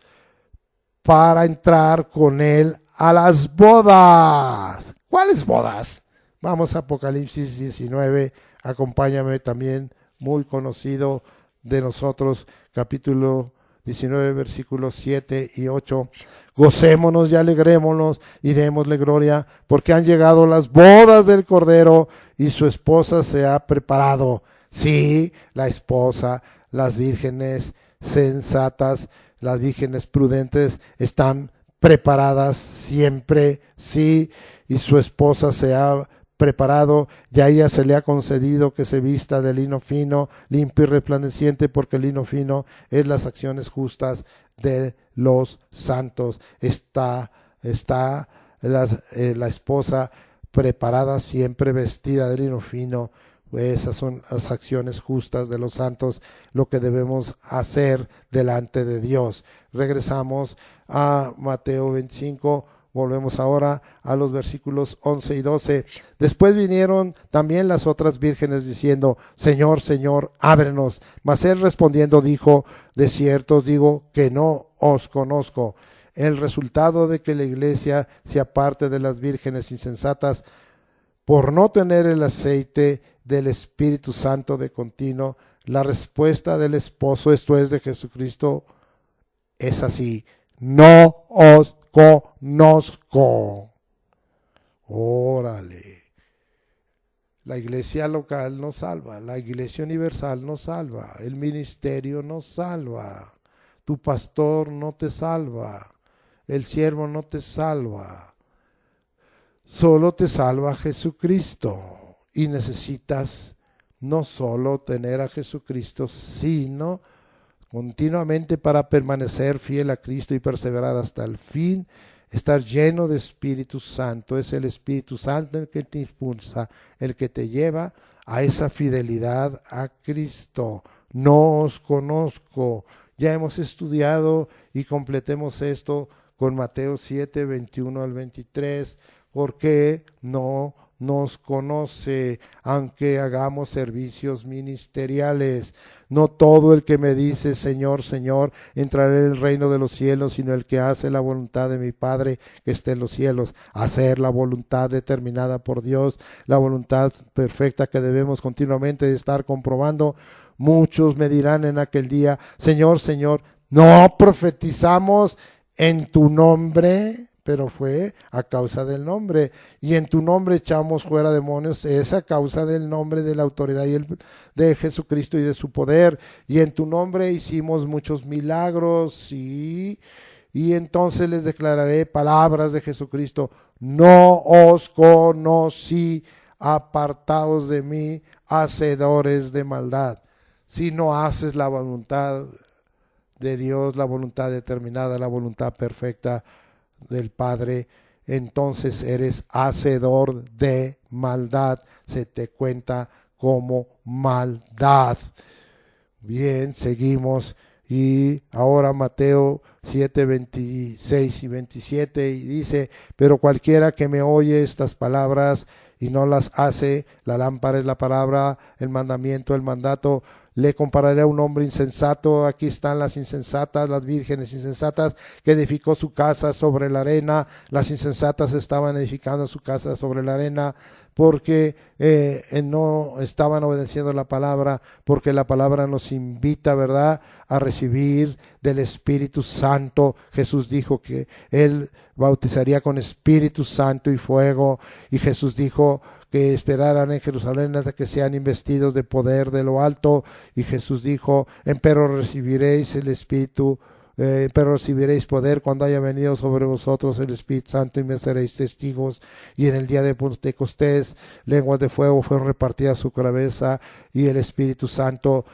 S1: para entrar con él a las bodas. ¿Cuáles bodas? Vamos a Apocalipsis 19, acompáñame también, muy conocido de nosotros, capítulo 19, versículos 7 y 8. Gocémonos y alegrémonos y démosle gloria, porque han llegado las bodas del Cordero y su esposa se ha preparado. Sí, la esposa, las vírgenes sensatas, las vírgenes prudentes están preparadas siempre, sí, y su esposa se ha preparado, ya a ella se le ha concedido que se vista de lino fino, limpio y resplandeciente, porque el lino fino es las acciones justas de los santos. Está la esposa preparada, siempre vestida de lino fino. Esas son las acciones justas de los santos, lo que debemos hacer delante de Dios. Regresamos a Mateo 25. Volvemos ahora a los versículos 11 y 12. Después vinieron también las otras vírgenes diciendo, Señor, Señor, ábrenos. Mas él respondiendo dijo, de cierto os digo que no os conozco. El resultado de que la iglesia se aparte de las vírgenes insensatas por no tener el aceite del Espíritu Santo de continuo, la respuesta del esposo, esto es de Jesucristo, es así: no os conozco. Órale. La iglesia local no salva, la iglesia universal no salva, el ministerio no salva, tu pastor no te salva, el siervo no te salva. Solo te salva Jesucristo, y necesitas no solo tener a Jesucristo, sino continuamente, para permanecer fiel a Cristo y perseverar hasta el fin, estar lleno de Espíritu Santo. Es el Espíritu Santo el que te impulsa, el que te lleva a esa fidelidad a Cristo. No os conozco. Ya hemos estudiado y completemos esto con Mateo 7, 21 al 23. Porque no nos conoce, aunque hagamos servicios ministeriales. No todo el que me dice Señor, Señor, entrará en el reino de los cielos, sino el que hace la voluntad de mi Padre que esté en los cielos. Hacer la voluntad determinada por Dios, la voluntad perfecta que debemos continuamente estar comprobando. Muchos me dirán en aquel día: Señor, Señor, no profetizamos en tu nombre, pero fue a causa del nombre, y en tu nombre echamos fuera demonios, es a causa del nombre, de la autoridad de Jesucristo y de su poder, y en tu nombre hicimos muchos milagros, y entonces les declararé palabras de Jesucristo: no os conocí, apartados de mí, hacedores de maldad. Si no haces la voluntad de Dios, la voluntad determinada, la voluntad perfecta del Padre, entonces eres hacedor de maldad, se te cuenta como maldad. Bien, seguimos, y ahora Mateo 7, 26 y 27, y dice: pero cualquiera que me oye estas palabras y no las hace, la lámpara es la palabra, el mandamiento, el mandato, le compararé a un hombre insensato. Aquí están las insensatas, las vírgenes insensatas, que edificó su casa sobre la arena. Las insensatas estaban edificando su casa sobre la arena porque no estaban obedeciendo la palabra, porque la palabra nos invita, ¿verdad?, a recibir del Espíritu Santo. Jesús dijo que Él bautizaría con Espíritu Santo y fuego, y Jesús dijo que esperaran en Jerusalén hasta que sean investidos de poder de lo alto, y Jesús dijo: empero recibiréis el Espíritu, pero recibiréis poder cuando haya venido sobre vosotros el Espíritu Santo, y me seréis testigos. Y en el día de Pentecostés lenguas de fuego fueron repartidas a su cabeza, y el Espíritu Santo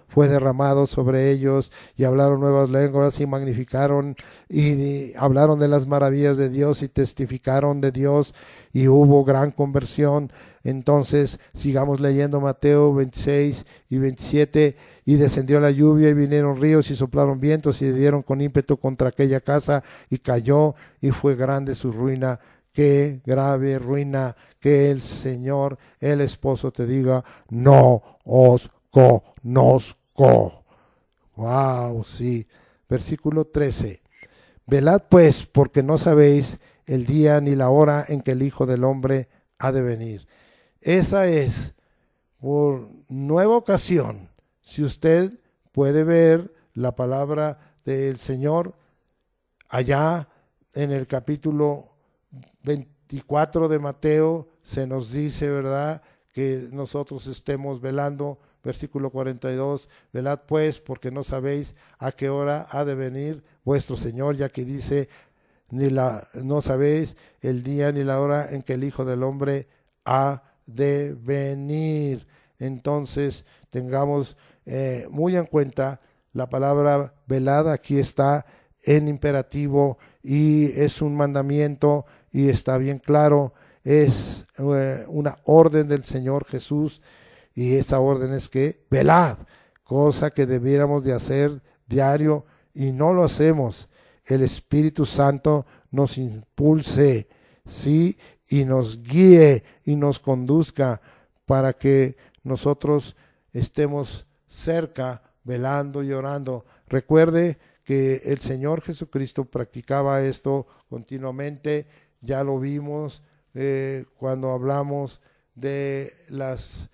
S1: fue derramado sobre ellos, y hablaron nuevas lenguas y magnificaron y hablaron de las maravillas de Dios y testificaron de Dios, y hubo gran conversión. Entonces sigamos leyendo Mateo 26 y 27. Y descendió la lluvia y vinieron ríos y soplaron vientos y dieron con ímpetu contra aquella casa, y cayó, y fue grande su ruina. Qué grave ruina. Que el Señor, el esposo, te diga: no os conozco. Wow, sí. Versículo 13. Velad pues, porque no sabéis el día ni la hora en que el Hijo del Hombre ha de venir. Esa es, por nueva ocasión, si usted puede ver la palabra del Señor allá en el capítulo 24 de Mateo, se nos dice, ¿verdad?, que nosotros estemos velando. Versículo 42, velad pues, porque no sabéis a qué hora ha de venir vuestro Señor, ya que dice: no sabéis el día ni la hora en que el Hijo del Hombre ha de venir. Entonces tengamos muy en cuenta la palabra velad. Aquí está en imperativo y es un mandamiento, y está bien claro, es una orden del Señor Jesús, y esa orden es que velad, cosa que debiéramos de hacer diario y no lo hacemos. El Espíritu Santo nos impulse, sí, y nos guíe y nos conduzca para que nosotros estemos cerca, velando y orando. Recuerde que el Señor Jesucristo practicaba esto continuamente, ya lo vimos, cuando hablamos de las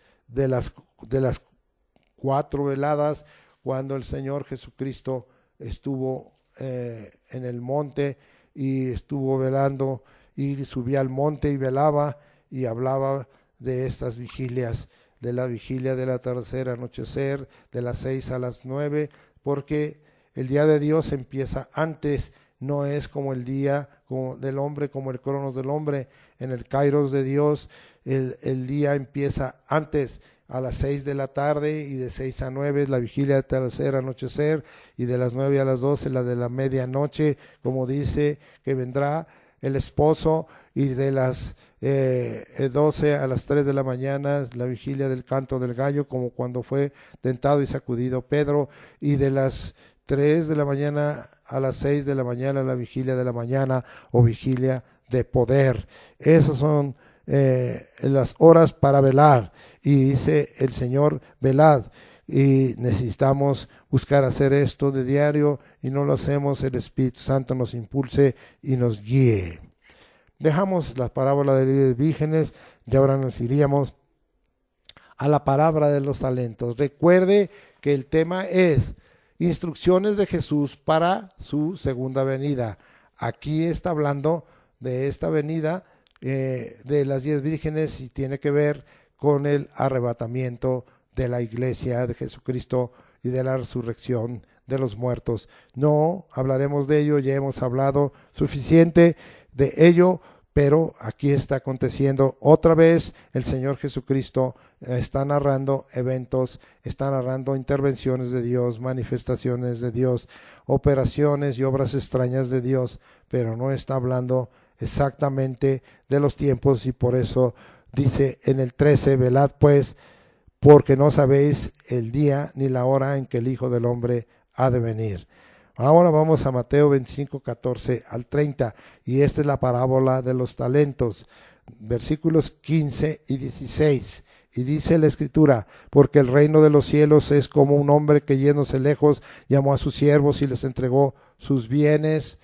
S1: 4 veladas, cuando el Señor Jesucristo estuvo en el monte y estuvo velando y subía al monte y velaba y hablaba de estas vigilias, de la vigilia del atardecer, anochecer, de las 6 a las 9, porque el día de Dios empieza antes, no es como el día del hombre, como el cronos del hombre. En el kairos de Dios el día empieza antes, a las 6 de la tarde, y de 6 a 9 es la vigilia de atardecer, anochecer, y de las 9 a las 12 la de la medianoche, como dice que vendrá el esposo, y de las 12 a las 3 de la mañana la vigilia del canto del gallo, como cuando fue tentado y sacudido Pedro, y de las 3 de la mañana a las 6 de la mañana la vigilia de la mañana, o vigilia de poder. Esas son las horas para velar, y dice el Señor: velad. Y necesitamos buscar hacer esto de diario, y no lo hacemos. El Espíritu Santo nos impulse y nos guíe. Dejamos la parábola de líderes vírgenes y ahora nos iríamos a la parábola de los talentos. Recuerde que el tema es instrucciones de Jesús para su segunda venida. Aquí está hablando de esta venida de las 10 vírgenes, y tiene que ver con el arrebatamiento de la iglesia de Jesucristo y de la resurrección de los muertos. No hablaremos de ello, ya hemos hablado suficiente de ello, pero aquí está aconteciendo otra vez. El Señor Jesucristo está narrando eventos, está narrando intervenciones de Dios, manifestaciones de Dios, operaciones y obras extrañas de Dios, pero no está hablando exactamente de los tiempos, y por eso dice en el 13: velad pues, porque no sabéis el día ni la hora en que el Hijo del Hombre ha de venir. Ahora vamos a Mateo 25, 14 al 30, y esta es la parábola de los talentos, versículos 15 y 16. Y dice la Escritura: porque el reino de los cielos es como un hombre que, yéndose lejos, llamó a sus siervos y les entregó sus bienes.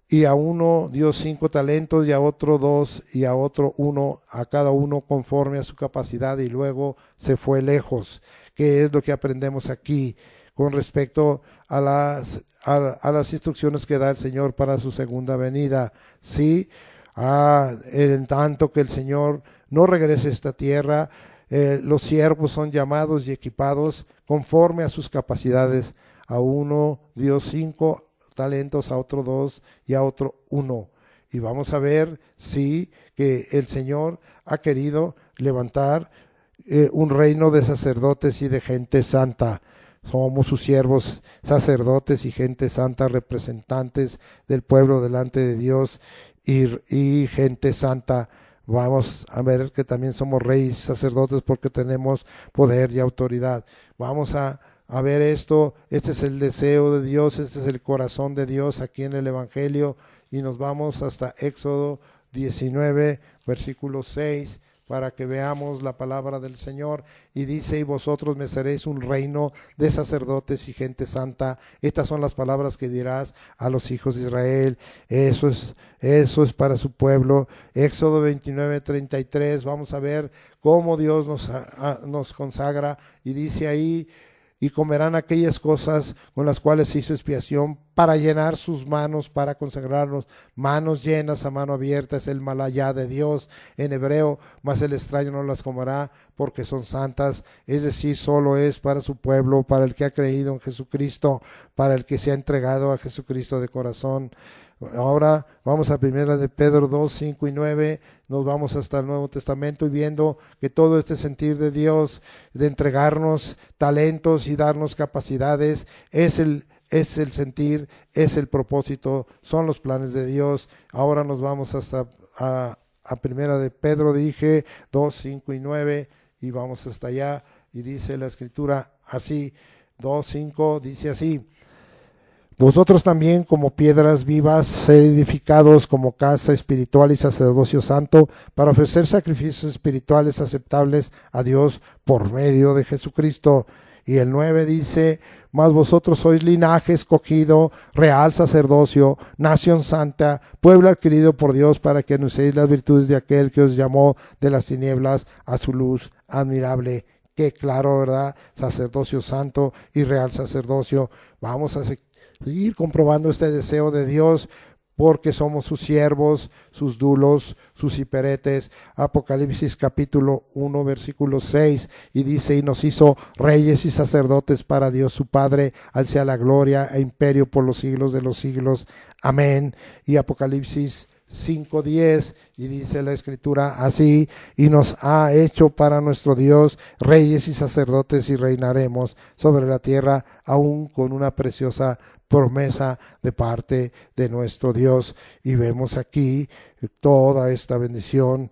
S1: Y a uno dio 5 talentos, y a otro 2, y a otro 1, a cada uno conforme a su capacidad, y luego se fue lejos. ¿Qué es lo que aprendemos aquí con respecto a las instrucciones que da el Señor para su segunda venida? Sí, en tanto que el Señor no regrese a esta tierra, los siervos son llamados y equipados conforme a sus capacidades. A uno dio 5 talentos, a otro 2 y a otro 1. Y vamos a ver, sí, que el Señor ha querido levantar un reino de sacerdotes y de gente santa. Somos sus siervos, sacerdotes y gente santa, representantes del pueblo delante de Dios, y gente santa. Vamos a ver que también somos reyes, sacerdotes, porque tenemos poder y autoridad. Vamos a ver esto. Este es el deseo de Dios, este es el corazón de Dios aquí en el Evangelio, y nos vamos hasta Éxodo 19, versículo 6, para que veamos la palabra del Señor. Y dice: y vosotros me seréis un reino de sacerdotes y gente santa. Estas son las palabras que dirás a los hijos de Israel. Eso es para su pueblo. Éxodo 29, 33. Vamos a ver cómo Dios nos consagra, y dice ahí: y comerán aquellas cosas con las cuales se hizo expiación, para llenar sus manos, para consagrarlos. Manos llenas a mano abierta es el malayá de Dios en hebreo, mas el extraño no las comerá, porque son santas. Es decir, solo es para su pueblo, para el que ha creído en Jesucristo, para el que se ha entregado a Jesucristo de corazón. Ahora vamos a 1 de Pedro 2, 5 y 9, nos vamos hasta el Nuevo Testamento, y viendo que todo este sentir de Dios, de entregarnos talentos y darnos capacidades, es el sentir, es el propósito, son los planes de Dios. Ahora nos vamos hasta a 1 de Pedro, dije, 2, 5 y 9, y vamos hasta allá, y dice la Escritura así, 2, 5, dice así: vosotros también, como piedras vivas, sed edificados como casa espiritual y sacerdocio santo, para ofrecer sacrificios espirituales aceptables a Dios por medio de Jesucristo. Y el 9 dice, mas vosotros sois linaje escogido, real sacerdocio, nación santa, pueblo adquirido por Dios, para que anunciéis las virtudes de aquel que os llamó de las tinieblas a su luz admirable. Qué claro, ¿verdad? Sacerdocio santo y real sacerdocio. Vamos a seguir comprobando este deseo de Dios, porque somos sus siervos, sus dulos, sus hiperetes. Apocalipsis capítulo 1 versículo 6, y dice, y nos hizo reyes y sacerdotes para Dios su Padre, al sea la gloria e imperio por los siglos de los siglos. Amén. Y Apocalipsis 5:10, y dice la escritura así, y nos ha hecho para nuestro Dios reyes y sacerdotes, y reinaremos sobre la tierra, aún con una preciosa promesa de parte de nuestro Dios. Y vemos aquí toda esta bendición.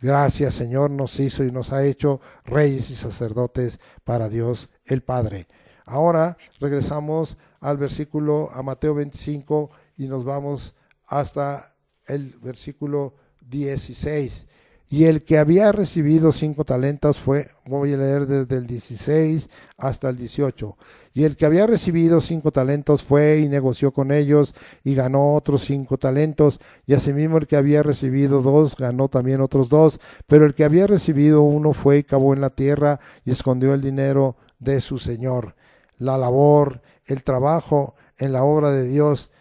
S1: Gracias, Señor, nos hizo y nos ha hecho reyes y sacerdotes para Dios el Padre. Ahora regresamos al versículo, a Mateo 25, y nos vamos hasta el versículo 16. Y el que había recibido 5 talentos fue, voy a leer desde el 16 hasta el 18. Y el que había recibido 5 talentos fue y negoció con ellos y ganó otros 5 talentos. Y asimismo el que había recibido 2 ganó también otros 2. Pero el que había recibido 1 fue y cavó en la tierra y escondió el dinero de su señor. La labor, el trabajo en la obra de Dios.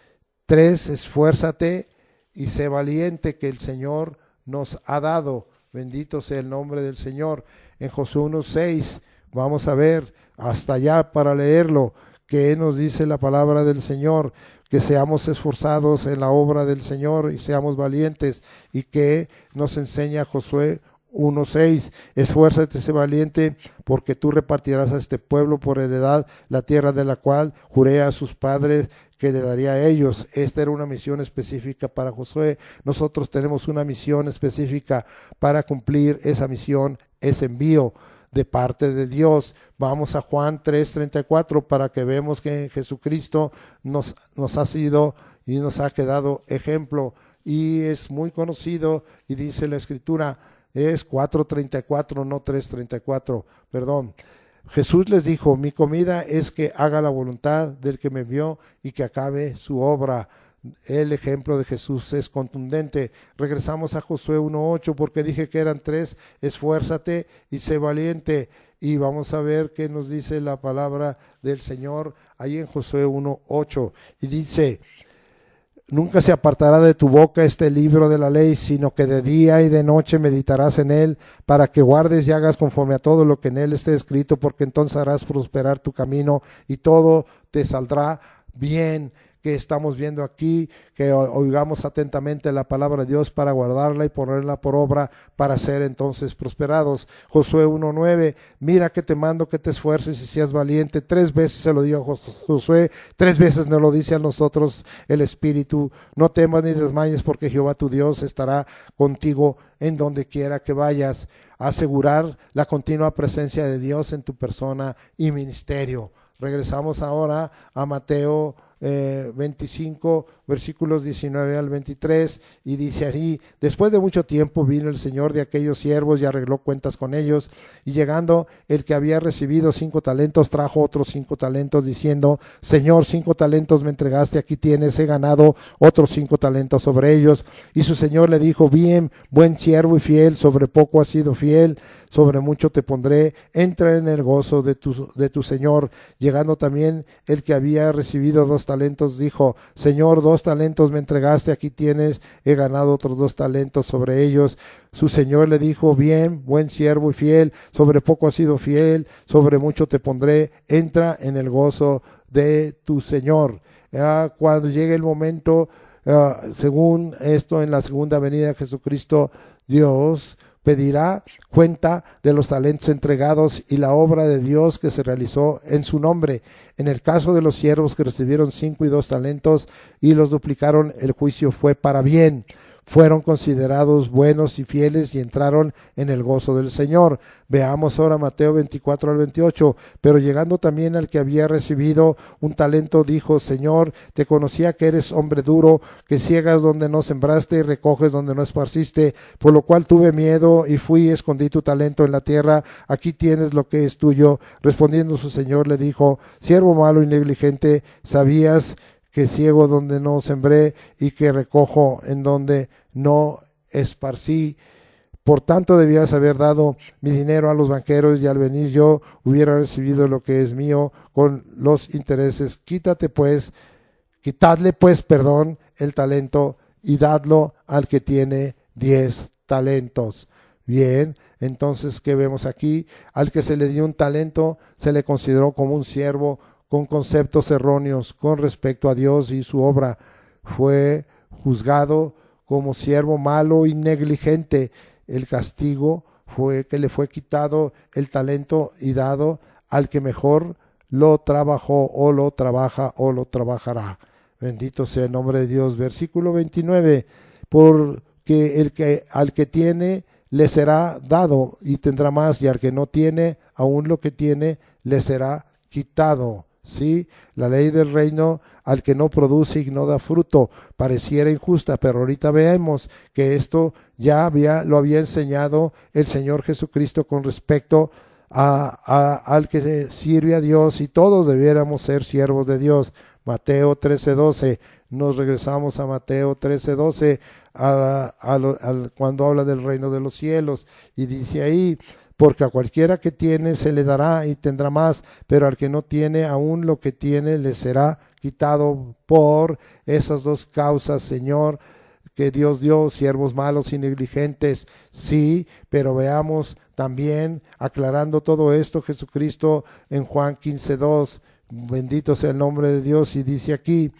S1: 3, esfuérzate y sé valiente, que el Señor nos ha dado. Bendito sea el nombre del Señor. En Josué 1:6 vamos a ver hasta allá para leerlo, que nos dice la palabra del Señor, que seamos esforzados en la obra del Señor y seamos valientes, y que nos enseña Josué 1:6, esfuérzate, sé valiente, porque tú repartirás a este pueblo por heredad la tierra de la cual juré a sus padres que le daría a ellos. Esta era una misión específica para Josué. Nosotros tenemos una misión específica para cumplir esa misión, ese envío de parte de Dios. Vamos a Juan 3:34 para que vemos que Jesucristo nos ha sido y nos ha quedado ejemplo, y es muy conocido, y dice la escritura, es 4:34, no 3:34, perdón. Jesús les dijo, mi comida es que haga la voluntad del que me envió y que acabe su obra. El ejemplo de Jesús es contundente. Regresamos a Josué 1:8, porque dije que eran 3, esfuérzate y sé valiente. Y vamos a ver qué nos dice la palabra del Señor ahí en Josué 1:8. Y dice, nunca se apartará de tu boca este libro de la ley, sino que de día y de noche meditarás en él, para que guardes y hagas conforme a todo lo que en él esté escrito, porque entonces harás prosperar tu camino y todo te saldrá bien. Que estamos viendo aquí, que oigamos atentamente la palabra de Dios para guardarla y ponerla por obra, para ser entonces prosperados. Josué 1:9, mira que te mando que te esfuerces y seas valiente. 3 veces se lo dio a Josué, 3 veces nos lo dice a nosotros el Espíritu. No temas ni desmayes, porque Jehová tu Dios estará contigo en donde quiera que vayas. Asegurar la continua presencia de Dios en tu persona y ministerio. Regresamos ahora a Mateo 25, versículos 19 al 23, y dice así, después de mucho tiempo vino el Señor de aquellos siervos y arregló cuentas con ellos, y llegando el que había recibido 5 talentos, trajo otros 5 talentos, diciendo, Señor, 5 talentos me entregaste, aquí tienes, he ganado otros 5 talentos sobre ellos. Y su Señor le dijo, bien, buen siervo y fiel, sobre poco has sido fiel, sobre mucho te pondré, entra en el gozo de tu Señor. Llegando también el que había recibido 2 talentos, dijo, Señor, 2 talentos me entregaste, aquí tienes, he ganado otros 2 talentos sobre ellos. Su Señor le dijo, bien, buen siervo y fiel, sobre poco has sido fiel, sobre mucho te pondré, entra en el gozo de tu Señor. Cuando llegue el momento, según esto, en la segunda venida de Jesucristo, Dios pedirá cuenta de los talentos entregados y la obra de Dios que se realizó en su nombre. En el caso de los siervos que recibieron 5 y 2 talentos y los duplicaron, el juicio fue para bien. fueron considerados buenos y fieles y entraron en el gozo del Señor. Veamos ahora Mateo 24 al 28. Pero llegando también al que había recibido un talento, dijo: Señor, te conocía que eres hombre duro, que ciegas donde no sembraste y recoges donde no esparciste, por lo cual tuve miedo y fui y escondí tu talento en la tierra. Aquí tienes lo que es tuyo. Respondiendo su señor le dijo: siervo malo y negligente, sabías que ciego donde no sembré y que recojo en donde no esparcí. Por tanto debías haber dado mi dinero a los banqueros, y al venir yo hubiera recibido lo que es mío con los intereses. Quitadle pues, el talento y dadlo al que tiene 10 talentos. Bien, entonces, ¿qué vemos aquí? Al que se le dio un talento se le consideró como un siervo con conceptos erróneos con respecto a Dios y su obra. Fue juzgado como siervo malo y negligente. El castigo fue que le fue quitado el talento y dado al que mejor lo trabajó o lo trabaja o lo trabajará. Bendito sea el nombre de Dios. Versículo 29. Porque al que tiene le será dado y tendrá más, y al que no tiene, aún lo que tiene le será quitado. Sí, la ley del reino al que no produce y no da fruto pareciera injusta, pero ahorita vemos que esto ya lo había enseñado el Señor Jesucristo con respecto al que sirve a Dios, y todos debiéramos ser siervos de Dios. Mateo 13:12, nos regresamos a Mateo 13:12 cuando habla del reino de los cielos, y dice ahí: porque a cualquiera que tiene se le dará y tendrá más, pero al que no tiene, aún lo que tiene le será quitado. Por esas dos causas, Señor, que Dios dio siervos malos y negligentes, sí, pero veamos también, aclarando todo esto, Jesucristo en Juan 15:2, bendito sea el nombre de Dios, y dice aquí: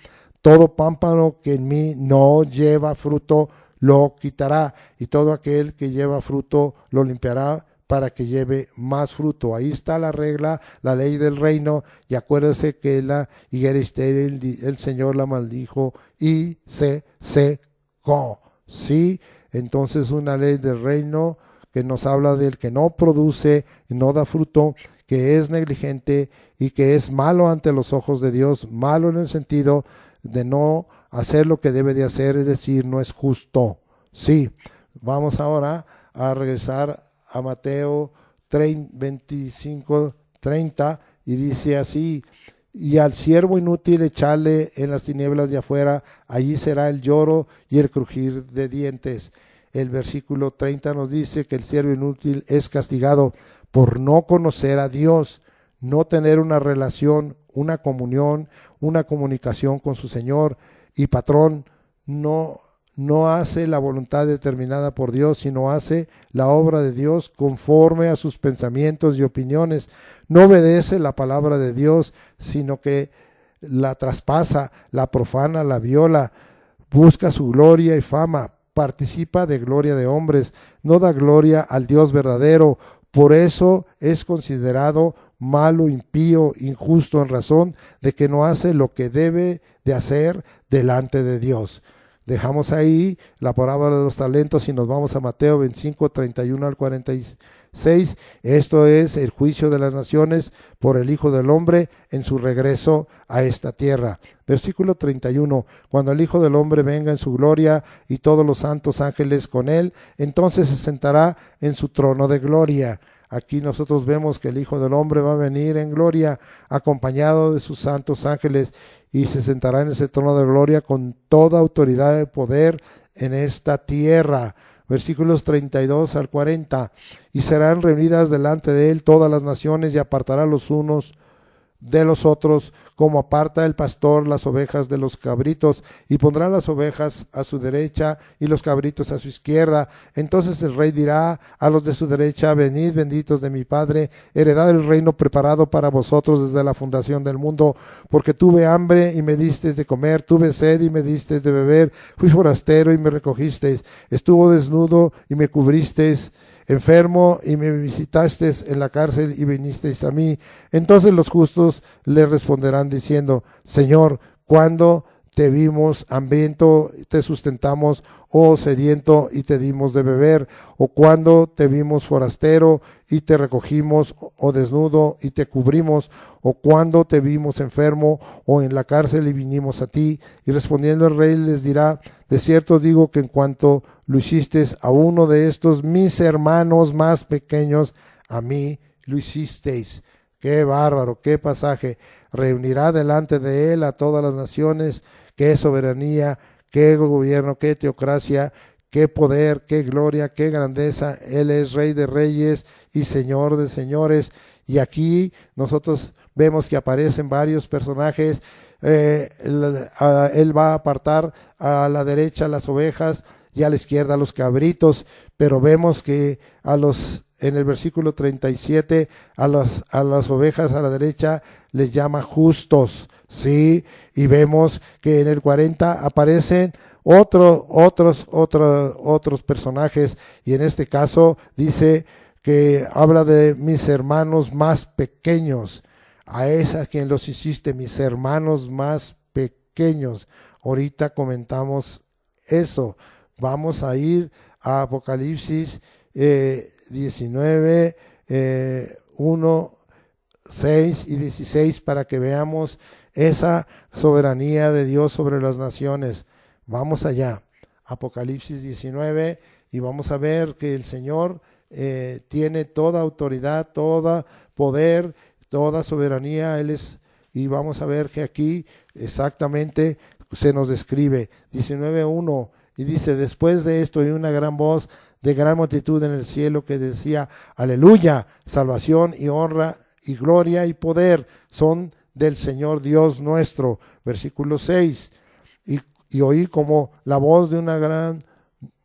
S1: todo pámpano que en mí no lleva fruto lo quitará, y todo aquel que lleva fruto lo limpiará para que lleve más fruto. Ahí está la regla, la ley del reino, y acuérdese que la higuera estéril, el Señor la maldijo y se secó. ¿Sí? Entonces, una ley del reino que nos habla del que no produce y no da fruto, que es negligente y que es malo ante los ojos de Dios, malo en el sentido de no hacer lo que debe de hacer, es decir, no es justo. Sí, vamos ahora a regresar a Mateo 25:30, y dice así: y al siervo inútil echarle en las tinieblas de afuera, allí será el lloro y el crujir de dientes. El versículo 30 nos dice que el siervo inútil es castigado por no conocer a Dios, no tener una relación, una comunión, una comunicación con su Señor y patrón. No hace la voluntad determinada por Dios, sino hace la obra de Dios conforme a sus pensamientos y opiniones. No obedece la palabra de Dios, sino que la traspasa, la profana, la viola, busca su gloria y fama, participa de gloria de hombres, no da gloria al Dios verdadero. Por eso es considerado malo, impío, injusto, en razón de que no hace lo que debe de hacer delante de Dios. Dejamos ahí la parábola de los talentos y nos vamos a Mateo 25:31 al 46. Esto es el juicio de las naciones por el Hijo del Hombre en su regreso a esta tierra. Versículo 31. Cuando el Hijo del Hombre venga en su gloria y todos los santos ángeles con él, entonces se sentará en su trono de gloria. Aquí nosotros vemos que el Hijo del Hombre va a venir en gloria acompañado de sus santos ángeles, y se sentará en ese trono de gloria con toda autoridad y poder en esta tierra. Versículos 32 al 40. Y serán reunidas delante de él todas las naciones, y apartará los unos de los otros, como aparta el pastor las ovejas de los cabritos, y pondrá las ovejas a su derecha y los cabritos a su izquierda. Entonces el rey dirá a los de su derecha: venid, benditos de mi Padre, heredad el reino preparado para vosotros desde la fundación del mundo, porque tuve hambre y me disteis de comer, tuve sed y me disteis de beber, fui forastero y me recogisteis, estuve desnudo y me cubristeis, enfermo y me visitasteis en la cárcel y vinisteis a mí. Entonces los justos le responderán diciendo: Señor, ¿cuándo te vimos hambriento, te sustentamos, o sediento y te dimos de beber, o cuando te vimos forastero y te recogimos, o desnudo y te cubrimos, o cuando te vimos enfermo o en la cárcel y vinimos a ti. Y respondiendo el rey les dirá: de cierto os digo que en cuanto lo hicisteis a uno de estos mis hermanos más pequeños, a mí lo hicisteis. Qué bárbaro, qué pasaje. Reunirá delante de él a todas las naciones. Qué soberanía, qué gobierno, qué teocracia, qué poder, qué gloria, qué grandeza. Él es Rey de reyes y Señor de señores. Y aquí nosotros vemos que aparecen varios personajes. Él va a apartar a la derecha las ovejas y a la izquierda los cabritos, pero vemos que en el versículo 37 a las ovejas a la derecha les llama justos, ¿sí? Y vemos que en el 40 aparecen otros personajes, y en este caso dice que habla de mis hermanos más pequeños. A esa quien los hiciste, mis hermanos más pequeños. Ahorita comentamos eso. Vamos a ir a Apocalipsis 19, 1, 6 y 16 para que veamos esa soberanía de Dios sobre las naciones. Vamos allá, Apocalipsis 19, y vamos a ver que el Señor tiene toda autoridad, todo poder, toda soberanía. Él es, y vamos a ver que aquí exactamente se nos describe 19:1, y dice: después de esto oí una gran voz de gran multitud en el cielo que decía: aleluya, salvación y honra y gloria y poder son del Señor Dios nuestro. Versículo 6, y oí como la voz de una gran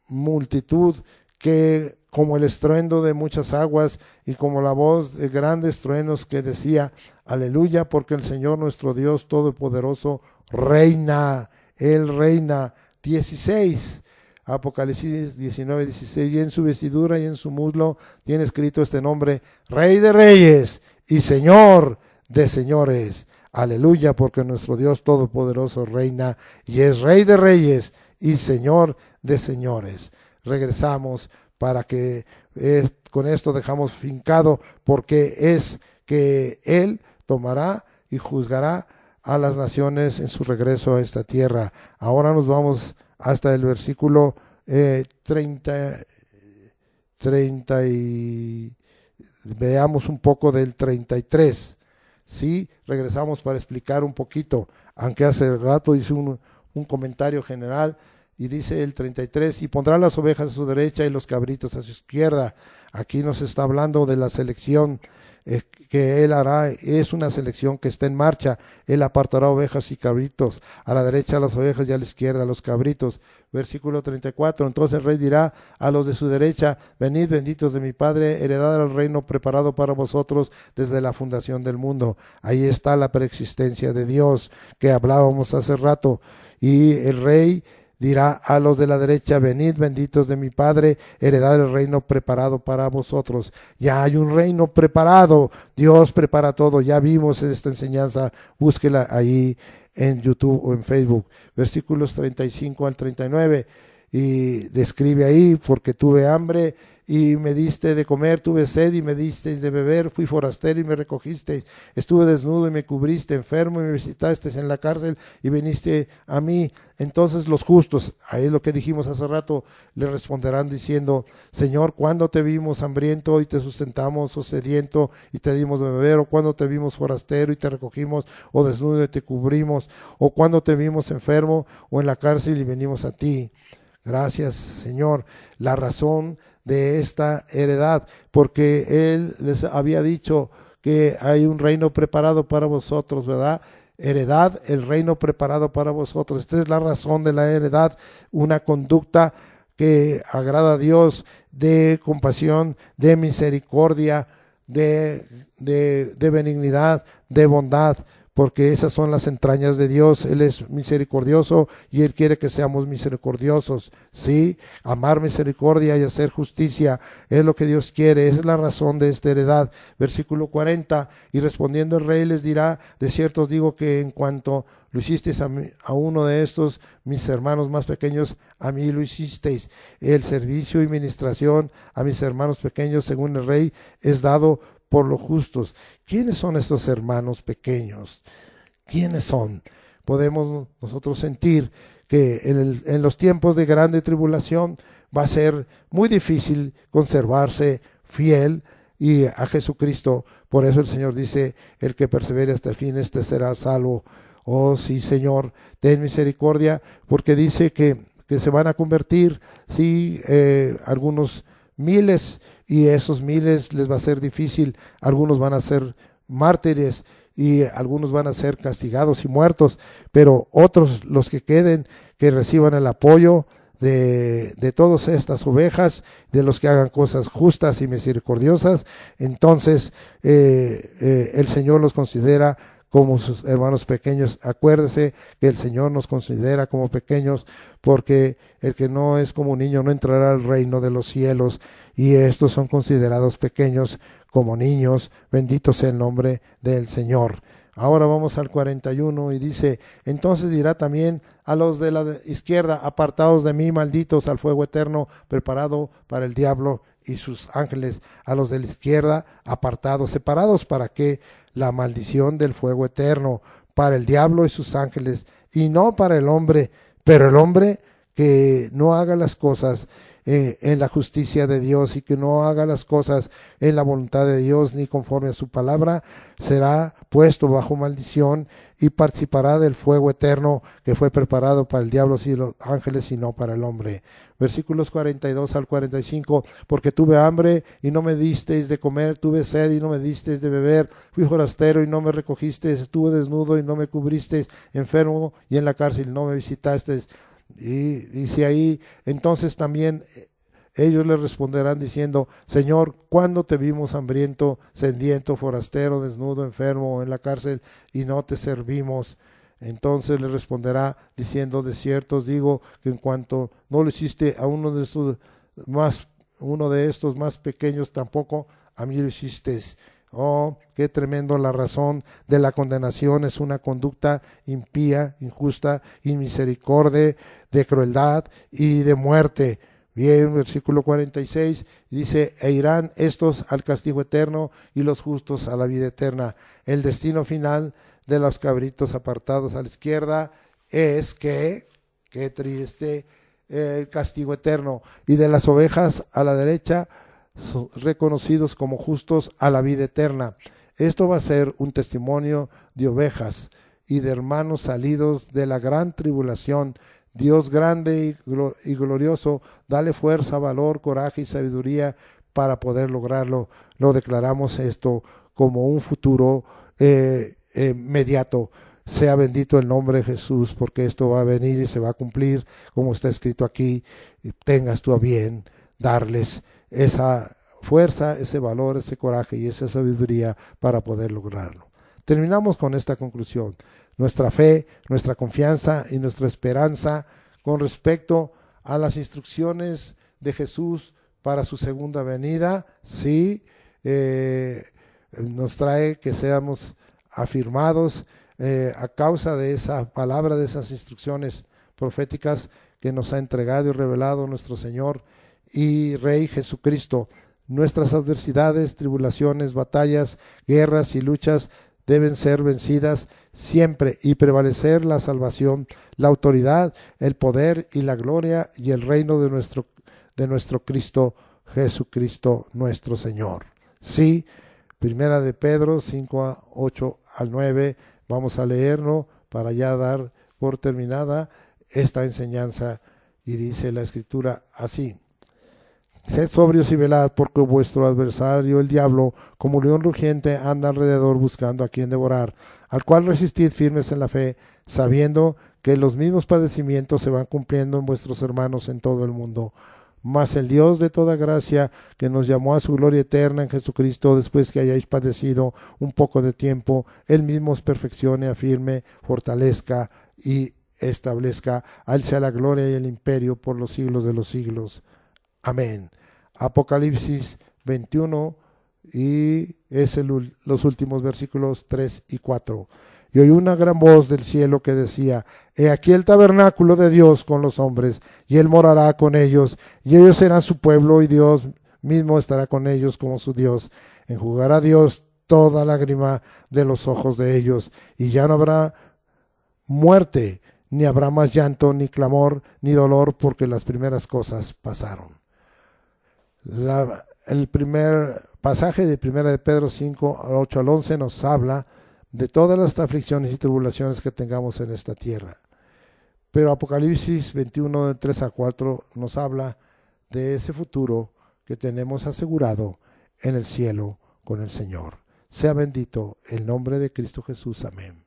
S1: multitud, que como el estruendo de muchas aguas, y como la voz de grandes truenos, que decía: aleluya, porque el Señor nuestro Dios Todopoderoso reina. Él reina. 16, Apocalipsis 19, 16, y en su vestidura y en su muslo tiene escrito este nombre: Rey de reyes y Señor de señores. Aleluya, porque nuestro Dios Todopoderoso reina y es Rey de reyes y Señor de señores. Regresamos para que con esto dejamos fincado, porque es que Él tomará y juzgará a las naciones en su regreso a esta tierra. Ahora nos vamos hasta el versículo 30 y veamos un poco del 33. Sí, regresamos para explicar un poquito, aunque hace rato hice un comentario general, y dice el 33: y pondrá las ovejas a su derecha y los cabritos a su izquierda. Aquí nos está hablando de la selección que Él hará. Es una selección que está en marcha. Él apartará ovejas y cabritos, a la derecha las ovejas y a la izquierda los cabritos. Versículo 34: entonces el rey dirá a los de su derecha: venid, benditos de mi Padre, heredad al reino preparado para vosotros desde la fundación del mundo. Ahí está la preexistencia de Dios que hablábamos hace rato. Y el rey dirá a los de la derecha: venid, benditos de mi Padre, heredad el reino preparado para vosotros. Ya hay un reino preparado. Dios prepara todo. Ya vimos esta enseñanza. Búsquela ahí en YouTube o en Facebook. Versículos 35 al 39. Y describe ahí: porque tuve hambre y me diste de comer, tuve sed y me disteis de beber, fui forastero y me recogisteis, estuve desnudo y me cubriste, enfermo y me visitasteis, en la cárcel y viniste a mí. Entonces los justos, ahí es lo que dijimos hace rato, le responderán diciendo: Señor, ¿cuándo te vimos hambriento y te sustentamos, o sediento y te dimos de beber? ¿O cuándo te vimos forastero y te recogimos, o desnudo y te cubrimos? ¿O cuándo te vimos enfermo o en la cárcel y venimos a ti? Gracias, Señor. La razón de esta heredad, porque Él les había dicho que hay un reino preparado para vosotros, ¿verdad? Heredad, el reino preparado para vosotros. Esta es la razón de la heredad, una conducta que agrada a Dios, de compasión, de misericordia, de benignidad, de bondad, porque esas son las entrañas de Dios. Él es misericordioso y Él quiere que seamos misericordiosos, ¿sí? Amar misericordia y hacer justicia es lo que Dios quiere, esa es la razón de esta heredad. Versículo 40, y respondiendo el rey les dirá, de cierto os digo que en cuanto lo hicisteis a uno de estos, mis hermanos más pequeños, a mí lo hicisteis. El servicio y ministración a mis hermanos pequeños, según el rey, es dado por los justos. ¿Quiénes son estos hermanos pequeños? ¿Quiénes son? Podemos nosotros sentir que en los tiempos de grande tribulación va a ser muy difícil conservarse fiel y a Jesucristo. Por eso el Señor dice, el que persevere hasta el fin, este será salvo. Oh sí, Señor, ten misericordia, porque dice que se van a convertir, sí, algunos miles, y esos miles les va a ser difícil. Algunos van a ser mártires y algunos van a ser castigados y muertos, pero otros, los que queden, que reciban el apoyo de todas estas ovejas, de los que hagan cosas justas y misericordiosas, entonces el Señor los considera como sus hermanos pequeños. Acuérdese que el Señor nos considera como pequeños, porque el que no es como un niño no entrará al reino de los cielos, y estos son considerados pequeños como niños. Bendito sea el nombre del Señor. Ahora vamos al 41 y dice, entonces dirá también a los de la izquierda, apartados de mí, malditos, al fuego eterno preparado para el diablo y sus ángeles. A los de la izquierda, apartados, separados, ¿para qué? La maldición del fuego eterno, para el diablo y sus ángeles, y no para el hombre. Pero el hombre que no haga las cosas en la justicia de Dios, y que no haga las cosas en la voluntad de Dios ni conforme a su palabra, será puesto bajo maldición y participará del fuego eterno que fue preparado para el diablo y los ángeles, y no para el hombre. Versículos 42 al 45, porque tuve hambre y no me disteis de comer, tuve sed y no me disteis de beber, fui forastero y no me recogisteis, estuve desnudo y no me cubristeis, enfermo y en la cárcel y no me visitasteis. Y dice ahí, entonces también ellos le responderán diciendo, Señor, ¿cuándo te vimos hambriento, sediento, forastero, desnudo, enfermo o en la cárcel y no te servimos? Entonces le responderá diciendo, de cierto os digo que en cuanto no lo hiciste a uno de estos más pequeños, tampoco a mí lo hiciste. Oh, qué tremendo. La razón de la condenación es una conducta impía, injusta, inmisericordia, de crueldad y de muerte. Bien, versículo 46 dice, e irán estos al castigo eterno y los justos a la vida eterna. El destino final de los cabritos apartados a la izquierda es que, qué triste, el castigo eterno, y de las ovejas a la derecha, son reconocidos como justos a la vida eterna. Esto va a ser un testimonio de ovejas y de hermanos salidos de la gran tribulación. Dios grande y glorioso, dale fuerza, valor, coraje y sabiduría para poder lograrlo. Lo declaramos esto como un futuro inmediato. Sea bendito el nombre de Jesús, porque esto va a venir y se va a cumplir como está escrito aquí. Tengas tú a bien darles esa fuerza, ese valor, ese coraje y esa sabiduría para poder lograrlo. Terminamos con esta conclusión. Nuestra fe, nuestra confianza y nuestra esperanza con respecto a las instrucciones de Jesús para su segunda venida, sí, nos trae que seamos afirmados a causa de esa palabra, de esas instrucciones proféticas que nos ha entregado y revelado nuestro Señor y Rey Jesucristo. Nuestras adversidades, tribulaciones, batallas, guerras y luchas deben ser vencidas siempre y prevalecer la salvación, la autoridad, el poder y la gloria y el reino de nuestro Cristo Jesucristo nuestro Señor. Sí, Primera de Pedro 5, 8 al 9, vamos a leerlo para ya dar por terminada esta enseñanza, y dice la Escritura así. Sed sobrios y velad, porque vuestro adversario, el diablo, como león rugiente, anda alrededor buscando a quien devorar, al cual resistid firmes en la fe, sabiendo que los mismos padecimientos se van cumpliendo en vuestros hermanos en todo el mundo. Mas el Dios de toda gracia, que nos llamó a su gloria eterna en Jesucristo, después que hayáis padecido un poco de tiempo, Él mismo os perfeccione, afirme, fortalezca y establezca. A Él sea la gloria y el imperio por los siglos de los siglos. Amén. Apocalipsis 21, y es los últimos versículos 3 y 4. Y oí una gran voz del cielo que decía: He aquí el tabernáculo de Dios con los hombres, y Él morará con ellos, y ellos serán su pueblo, y Dios mismo estará con ellos como su Dios. Enjugará Dios toda lágrima de los ojos de ellos, y ya no habrá muerte, ni habrá más llanto, ni clamor, ni dolor, porque las primeras cosas pasaron. El primer pasaje de 1 de Pedro 5, 8 al 11 nos habla de todas las aflicciones y tribulaciones que tengamos en esta tierra. Pero Apocalipsis 21, de 3 a 4, nos habla de ese futuro que tenemos asegurado en el cielo con el Señor. Sea bendito el nombre de Cristo Jesús. Amén.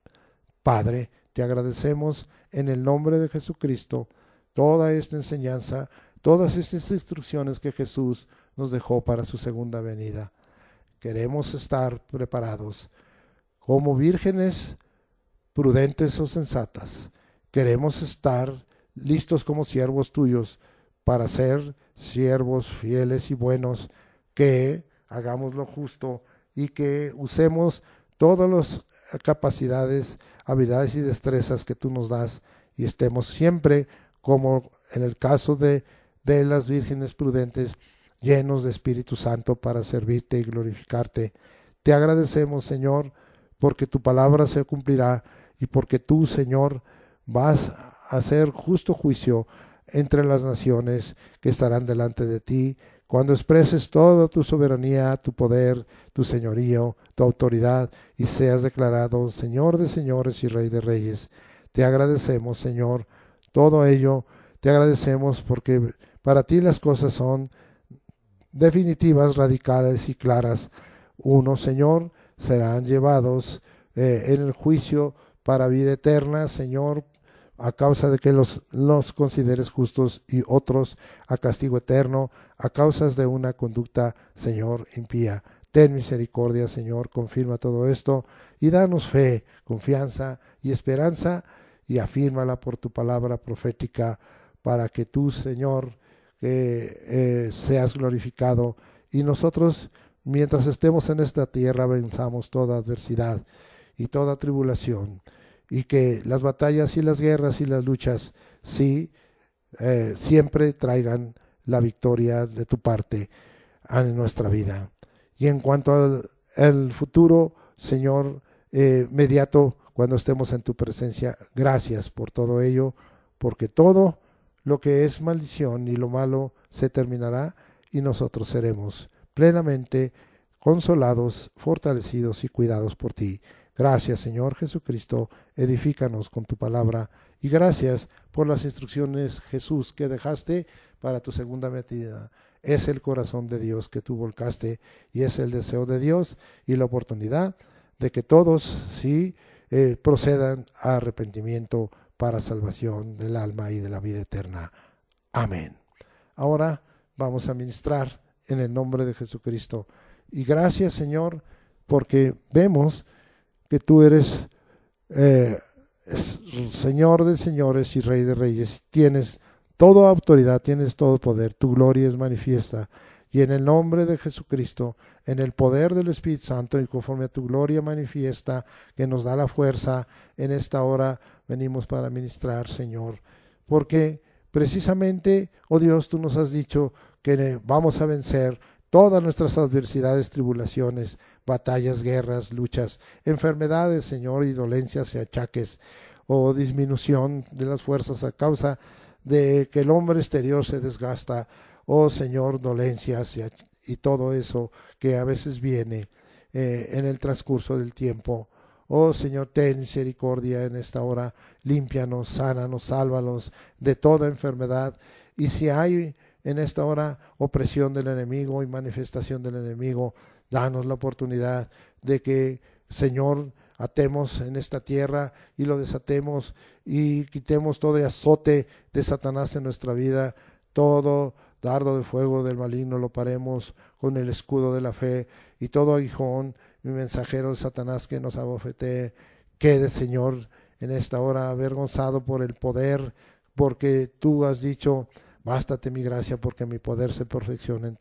S1: Padre, te agradecemos en el nombre de Jesucristo toda esta enseñanza, todas estas instrucciones que Jesús nos dejó para su segunda venida. Queremos estar preparados como vírgenes prudentes o sensatas. Queremos estar listos como siervos tuyos para ser siervos fieles y buenos, que hagamos lo justo y que usemos todas las capacidades, habilidades y destrezas que tú nos das, y estemos siempre, como en el caso de las vírgenes prudentes, llenos de Espíritu Santo para servirte y glorificarte. Te agradecemos, Señor, porque tu palabra se cumplirá y porque tú, Señor, vas a hacer justo juicio entre las naciones que estarán delante de ti, cuando expreses toda tu soberanía, tu poder, tu señorío, tu autoridad, y seas declarado Señor de señores y Rey de reyes. Te agradecemos, Señor, todo ello. Te agradecemos porque para ti las cosas son definitivas, radicales y claras. Uno, Señor, serán llevados en el juicio para vida eterna, Señor, a causa de que los consideres justos, y otros a castigo eterno, a causa de una conducta, Señor, impía. Ten misericordia, Señor, confirma todo esto y danos fe, confianza y esperanza, y afírmala por tu palabra profética, para que tú, Señor, seas glorificado, y nosotros, mientras estemos en esta tierra, venzamos toda adversidad y toda tribulación, y que las batallas y las guerras y las luchas sí siempre traigan la victoria de tu parte en nuestra vida. Y en cuanto al futuro, Señor, inmediato, cuando estemos en tu presencia, gracias por todo ello, porque todo lo que es maldición y lo malo se terminará, y nosotros seremos plenamente consolados, fortalecidos y cuidados por ti. Gracias, Señor Jesucristo, edifícanos con tu palabra, y gracias por las instrucciones, Jesús, que dejaste para tu segunda venida. Es el corazón de Dios que tú volcaste, y es el deseo de Dios y la oportunidad de que todos sí procedan a arrepentimiento para salvación del alma y de la vida eterna. Amén. Ahora vamos a ministrar en el nombre de Jesucristo. Y gracias, Señor, porque vemos que tú eres Señor de señores y Rey de reyes. Tienes toda autoridad, tienes todo poder. Tu gloria es manifiesta. Y en el nombre de Jesucristo, en el poder del Espíritu Santo, y conforme a tu gloria manifiesta, que nos da la fuerza, en esta hora venimos para ministrar, Señor. Porque precisamente, oh Dios, tú nos has dicho que vamos a vencer todas nuestras adversidades, tribulaciones, batallas, guerras, luchas, enfermedades, Señor, y dolencias y achaques, o disminución de las fuerzas a causa de que el hombre exterior se desgasta, oh Señor, dolencias y todo eso que a veces viene en el transcurso del tiempo. Oh Señor, ten misericordia en esta hora, límpianos, sánanos, sálvanos de toda enfermedad. Y si hay en esta hora opresión del enemigo y manifestación del enemigo, danos la oportunidad de que, Señor, atemos en esta tierra y lo desatemos, y quitemos todo azote de Satanás en nuestra vida, todo dardo de fuego del maligno lo paremos con el escudo de la fe, y todo aguijón y mensajero de Satanás que nos abofetee, quede, Señor, en esta hora avergonzado por el poder, porque tú has dicho: bástate mi gracia, porque mi poder se perfecciona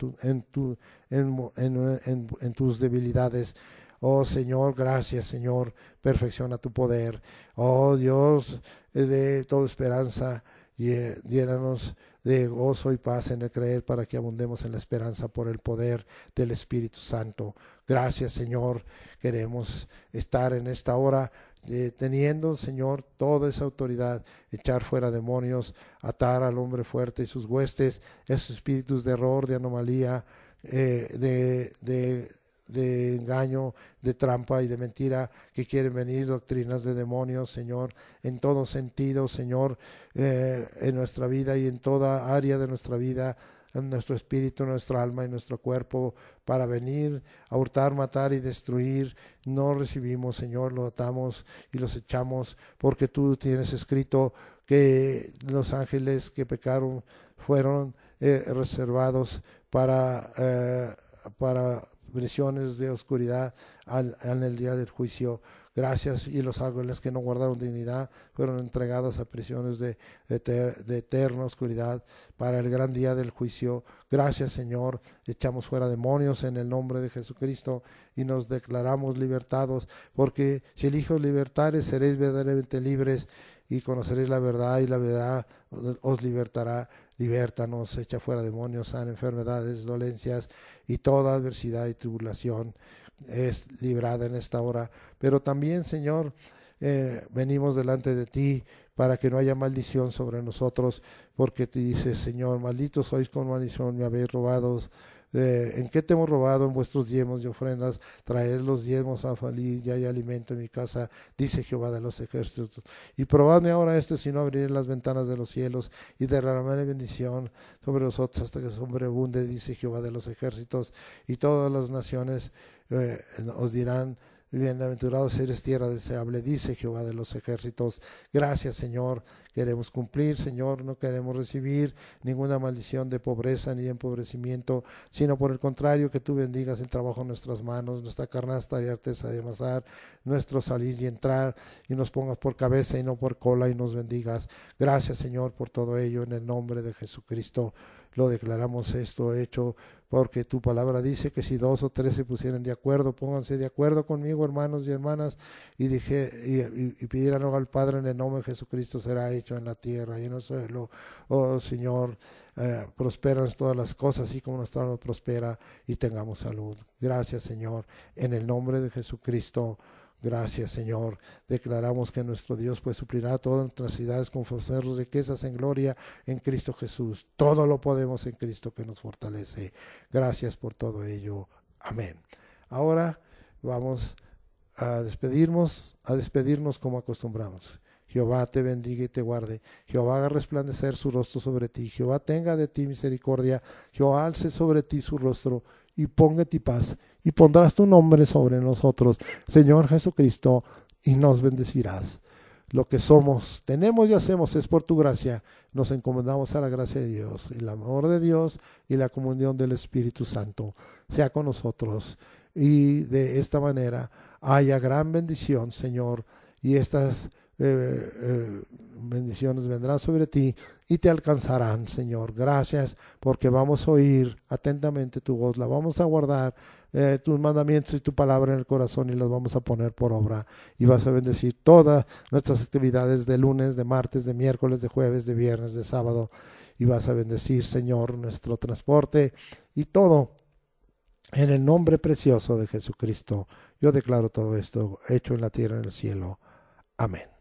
S1: en tus debilidades. Oh Señor, gracias, Señor, perfecciona tu poder. Oh Dios, de toda esperanza, llénanos de gozo y paz en el creer, para que abundemos en la esperanza por el poder del Espíritu Santo. Gracias, Señor. Queremos estar en esta hora teniendo, Señor, toda esa autoridad, echar fuera demonios, atar al hombre fuerte y sus huestes, esos espíritus de error, de anomalía, de engaño, de trampa y de mentira que quieren venir, doctrinas de demonios, Señor, en todo sentido, Señor, en nuestra vida y en toda área de nuestra vida, en nuestro espíritu, nuestra alma y nuestro cuerpo, para venir a hurtar, matar y destruir. No recibimos, Señor, lo atamos y los echamos, porque tú tienes escrito que los ángeles que pecaron fueron reservados para prisiones de oscuridad en el día del juicio. Gracias. Y los ángeles que no guardaron dignidad fueron entregados a prisiones de eterna oscuridad para el gran día del juicio. Gracias, Señor. Echamos fuera demonios en el nombre de Jesucristo y nos declaramos libertados, porque si el Hijo libertare, seréis verdaderamente libres, y conoceréis la verdad, y la verdad os libertará. Libértanos, echa fuera demonios, sana enfermedades, dolencias, y toda adversidad y tribulación es librada en esta hora. Pero también, Señor, venimos delante de ti para que no haya maldición sobre nosotros, porque te dices, Señor: malditos sois con maldición, me habéis robado. ¿En qué te hemos robado? En vuestros diezmos y ofrendas. Traed los diezmos a Falí, ya hay alimento en mi casa, dice Jehová de los ejércitos. Y probadme ahora esto, si no abriré las ventanas de los cielos y derramaré bendición sobre vosotros hasta que sobreabunde, dice Jehová de los ejércitos. Y todas las naciones os dirán: bienaventurados eres, tierra deseable, dice Jehová de los ejércitos. Gracias, Señor. Queremos cumplir, Señor, no queremos recibir ninguna maldición de pobreza ni de empobrecimiento, sino por el contrario, que tú bendigas el trabajo de nuestras manos, nuestra canasta y artesa de amasar, nuestro salir y entrar, y nos pongas por cabeza y no por cola, y nos bendigas. Gracias, Señor, por todo ello, en el nombre de Jesucristo. Lo declaramos esto hecho, porque tu palabra dice que si 2 o 3 se pusieren de acuerdo, pónganse de acuerdo conmigo, hermanos y hermanas, y pidieran al Padre en el nombre de Jesucristo, será hecho en la tierra y en el suelo. Oh Señor, prosperan todas las cosas, así como nuestra alma prospera, y tengamos salud. Gracias, Señor, en el nombre de Jesucristo. Gracias, Señor. Declaramos que nuestro Dios pues suplirá todas nuestras necesidades con sus riquezas en gloria en Cristo Jesús. Todo lo podemos en Cristo que nos fortalece. Gracias por todo ello. Amén. Ahora vamos a despedirnos como acostumbramos. Jehová te bendiga y te guarde. Jehová haga resplandecer su rostro sobre ti. Jehová tenga de ti misericordia. Jehová alce sobre ti su rostro y ponga ti paz. Y pondrás tu nombre sobre nosotros, Señor Jesucristo, y nos bendecirás. Lo que somos, tenemos y hacemos es por tu gracia. Nos encomendamos a la gracia de Dios, el amor de Dios y la comunión del Espíritu Santo sea con nosotros. Y de esta manera haya gran bendición, Señor, y estas bendiciones vendrán sobre ti y te alcanzarán, Señor. Gracias, porque vamos a oír atentamente tu voz, la vamos a guardar, tus mandamientos y tu palabra en el corazón, y las vamos a poner por obra, y vas a bendecir todas nuestras actividades de lunes, de martes, de miércoles, de jueves, de viernes, de sábado, y vas a bendecir, Señor, nuestro transporte y todo en el nombre precioso de Jesucristo. Yo declaro todo esto hecho en la tierra y en el cielo. Amén.